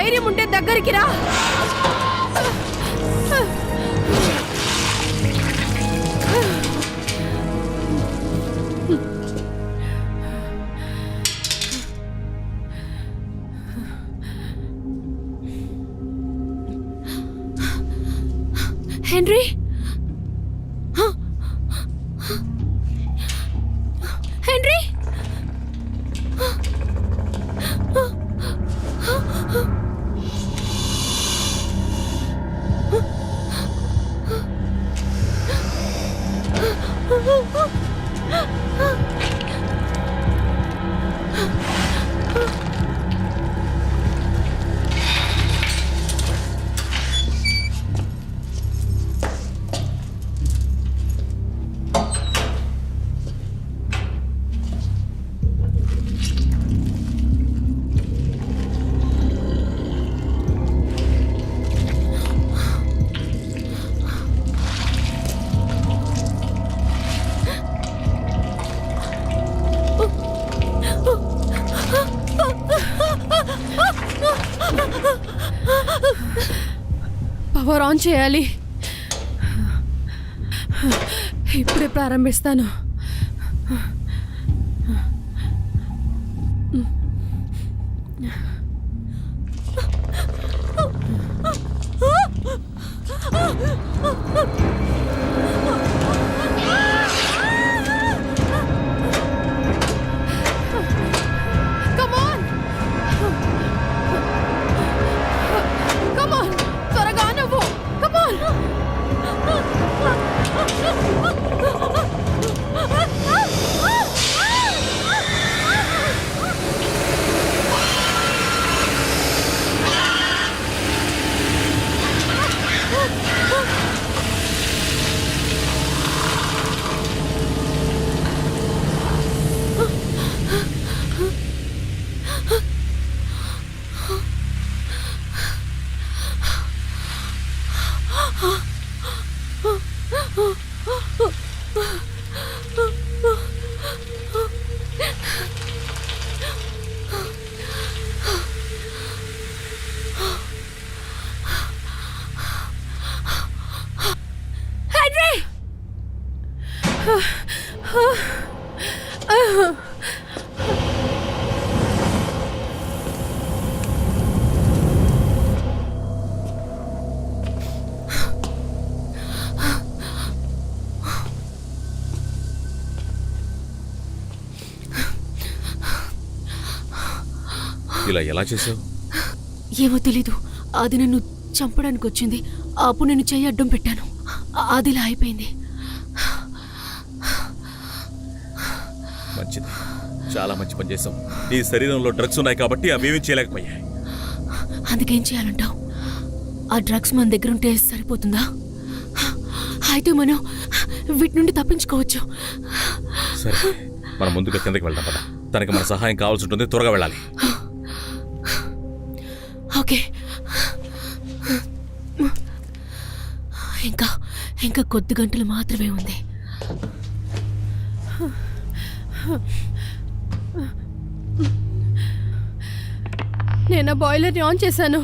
ధైర్యం ఉంటే దగ్గరికి రా. హెన్రీ, హెన్రీ, పవర్ ఆన్ చేయాలి. ఇప్పుడే ప్రారంభిస్తాను. Come on! Come on! త్వరగా నువ్వు! Come on! ఇలా ఎలా చేసావు? ఏమో తెలీదు. అది నన్ను చంపడానికి వచ్చింది. అప్పుడు నేను చెయ్యి అడ్డం పెట్టాను. అది ఇలా అయిపోయింది. మంచిది, చాలా మంచి పని చేసావు. నీ శరీరంలో డ్రగ్స్ ఉన్నాయి కాబట్టి అవేమీ చేయలేకపోయాయి. అందుకేం చేయాలంటావు? ఆ డ్రగ్స్ మన దగ్గర ఉంటే సరిపోతుందా? అయితే మనం వీటి నుండి తప్పించుకోవచ్చు. సరే, మనం ముందుగా కిందకి వెళ్దాం పద. తనకి మన సహాయం కావాల్సి ఉంటుంది, త్వరగా వెళ్ళాలి. ఓకే, ఇంకా కొద్ది గంటలు మాత్రమే ఉంది. నేను బాయిలర్ని ఆన్ చేశాను.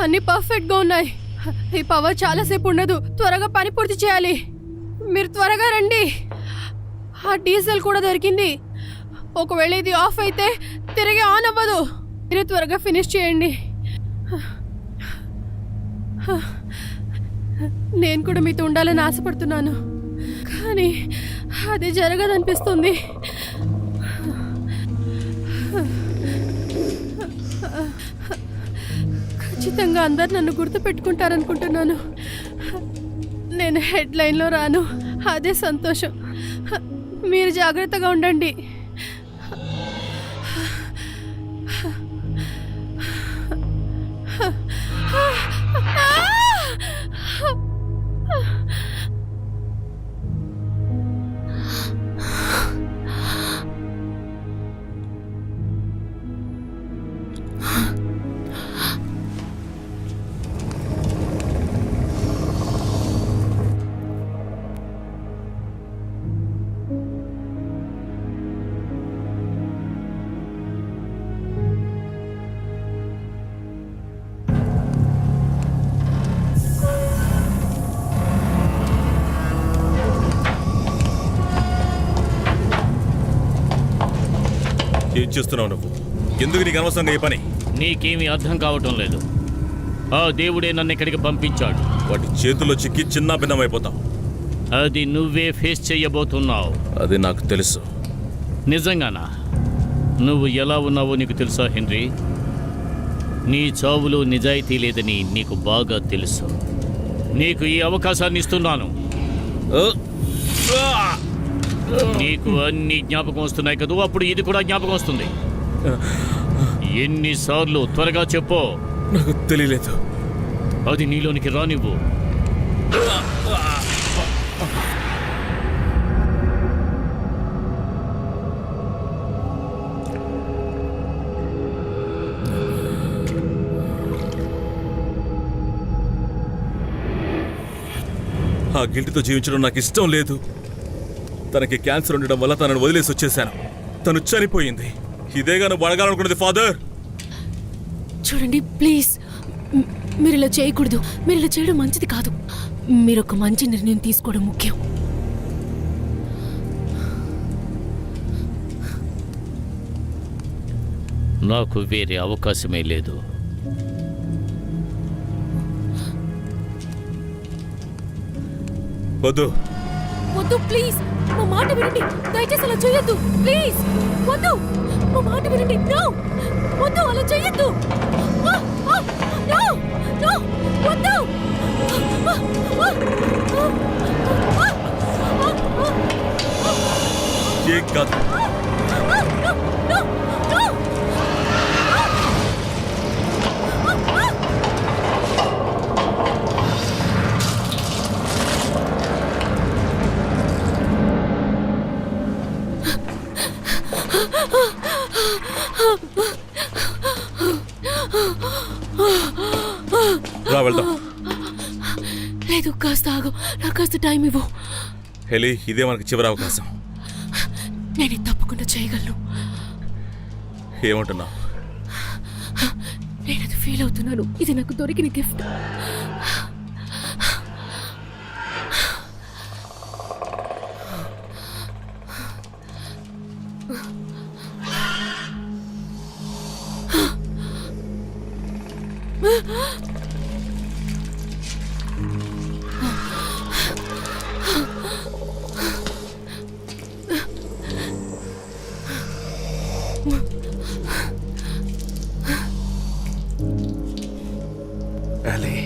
అన్నీ పర్ఫెక్ట్గా ఉన్నాయి. ఈ పవర్ చాలాసేపు ఉండదు. త్వరగా పని పూర్తి చేయాలి. మీరు త్వరగా రండి. ఆ డీజిల్ కూడా దొరికింది. ఒకవేళ ఇది ఆఫ్ అయితే తిరిగి ఆన్ అవ్వదు. మీరు త్వరగా ఫినిష్ చేయండి. నేను కూడా మీతో ఉండాలని ఆశపడుతున్నాను, కానీ అది జరగదనిపిస్తుంది. ఖచ్చితంగా అందరు నన్ను గుర్తుపెట్టుకుంటారనుకుంటున్నాను. నేను హెడ్లైన్లో రాను, అదే సంతోషం. మీరు జాగ్రత్తగా ఉండండి. చేస్తున్నావు నువ్వు? ఎందుకు నీకు అనవసరంగా ఈ పని? నీకేమీ అర్థం కావటం లేదు. ఆ దేవుడే నన్ను ఇక్కడికి పంపించాడు. వాటి చేతుల్లో చిక్కి చిన్న భిన్నమైపోతావు. అది నువ్వే ఫేస్ చెయ్యబోతున్నావు. అది నాకు తెలుసు. నిజంగానా? నువ్వు ఎలా ఉన్నావో నీకు తెలుసా హెన్రీ? నీ చావులో నిజాయితీ లేదని నీకు బాగా తెలుసు. నీకు ఈ అవకాశాన్ని ఇస్తున్నాను. నీకు అన్ని జ్ఞాపకం వస్తున్నాయి కదూ, అప్పుడు ఇది కూడా జ్ఞాపకం వస్తుంది. ఎన్నిసార్లు? త్వరగా చెప్పు. నాకు తెలియలేదు. అది నీలోనికి రానివ్వు. ఆ గిల్ట్తో జీవించడం నాకు ఇష్టం లేదు. తనకి క్యాన్సర్ ఉండడం వల్ల తనను వదిలేసి వచ్చేసాను. తను చనిపోయింది. ఇదేగా నువ్వు అడగాలనుకున్నది ఫాదర్? చూడండి ప్లీజ్, మీరు ఇలా చేయకూడదు. మీరు ఇలా చేయడం మంచిది కాదు. మీరు ఒక మంచి నిర్ణయం తీసుకోవడం ముఖ్యం. నాకు వేరే అవకాశమే లేదు. వద్దు. వద్దు ప్లీజ్, మా మాట వినండి. దయచేసి అలా చేయొద్దు ప్లీజ్. వద్దు, మా మాట వినండి. నో, వద్దు, అలా చేయొద్దు. నో, నో, వద్దు. ఏం కాదు. రా వెళ్దాం. లేదు, కాస్త ఆగు. నాకు కాస్త టైం ఇవ్వు. హెలీ, ఇదే మనకి చివరి అవకాశం. నేను ఇది తప్పకుండా చేయగలను. ఏమంటున్నావు? నేను అది ఫీల్ అవుతున్నాను. ఇది నాకు దొరికిన గిఫ్ట్. అలీ,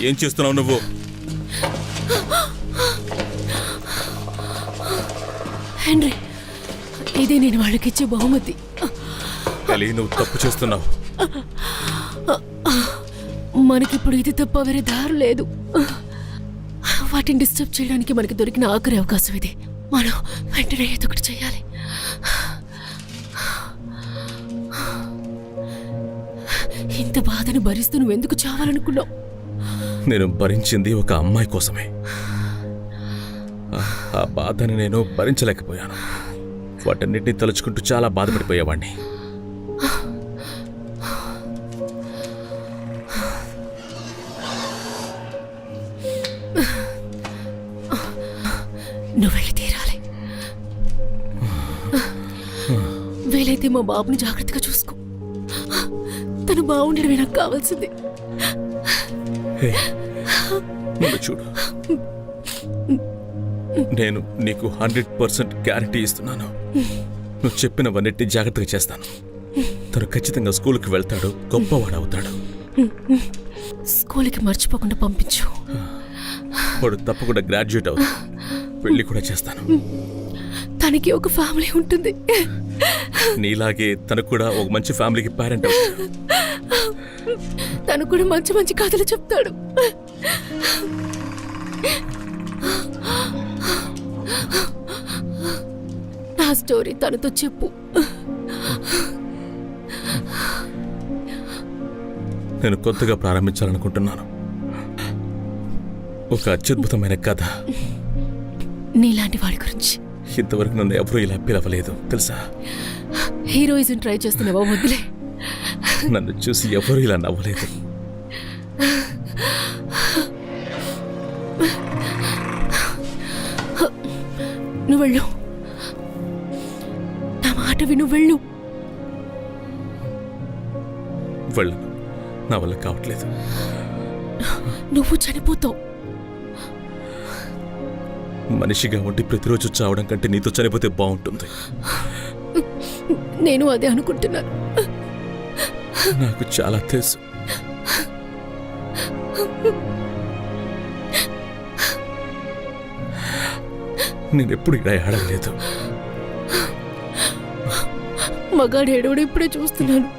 ఏం చేస్తున్నావు నువ్వు? హెన్రీ, ఇదే నేను వాళ్ళకిచ్చే బహుమతి. అలీ, నువ్వు తప్పు చేస్తున్నావు. మనకిప్పుడు ఇది తప్ప వేరే దారి లేదు. వాటిని డిస్టర్బ్ చేయడానికి మనకి దొరికిన ఆఖరి అవకాశం ఇది. మనం వెంటనే ఏదో ఒకటి చేయాలి. ఇంత బాధను భరిస్తూ నువ్వు ఎందుకు చావాలనుకున్నావు? నేను భరించింది ఒక అమ్మాయి కోసమే. ఆ బాధని నేను భరించలేకపోయాను. వాటన్నిటిని తలుచుకుంటూ చాలా బాధపడిపోయేవాడిని. నువ్వు వెళ్ళి తీరాలి. వీలైతే మా బాబుని జాగ్రత్తగా చూసుకో. తను బాగుండడమే నాకు కావాల్సింది. హే, నువ్వు చూడు, నేను నీకు 100% గ్యారంటీ ఇస్తున్నాను. నువ్వు చెప్పినవన్నిటిని జాగ్రత్తగా చేస్తాను. తను ఖచ్చితంగా స్కూల్కి వెళ్తాడు, గొప్పవాడు అవుతాడు. స్కూల్కి మర్చిపోకుండా పంపించు. వాడు తప్పకుండా గ్రాడ్యుయేట్ అవుతాడు. పెళ్లి కూడా చేస్తాను. తనకి ఒక ఫ్యామిలీ ఉంటుంది. నీలాగే తను కూడా ఒక మంచి ఫ్యామిలీకి పేరెంట్ అవుతాడు. తను కూడా మంచి మంచి కథలు చెప్తాడు. నా స్టోరీ తనతో చెప్పు. నేను కొత్తగా ప్రారంభించాలనుకుంటున్నాను. ఒక అత్యద్భుతమైన కథ. నీలాంటి వాడి గురించి. ఇంతవరకు నన్ను ఎవరూ ఇలా పిలవలేదు తెలుసా. హీరోయిజం ట్రై చేస్తున్నావా? వద్దులే. నన్ను చూసి ఎవరూ ఇలా నవ్వలేదు. చెప్తాను వెళ్ళు. నా మాట విను, వెళ్ళు. వెళ్ళను, నా వల్ల కావట్లేదు. నువ్వు చనిపోతావు. మనిషిగా ఉండి ప్రతిరోజు చావడం కంటే నీతో చనిపోతే బాగుంటుంది. నేను అదే అనుకుంటున్నాను. నాకు చాలా తెలుసు. నేనెప్పుడు ఇలా ఆడలేదు. మగాడు ఏడవడం ఇప్పుడే చూస్తున్నాను.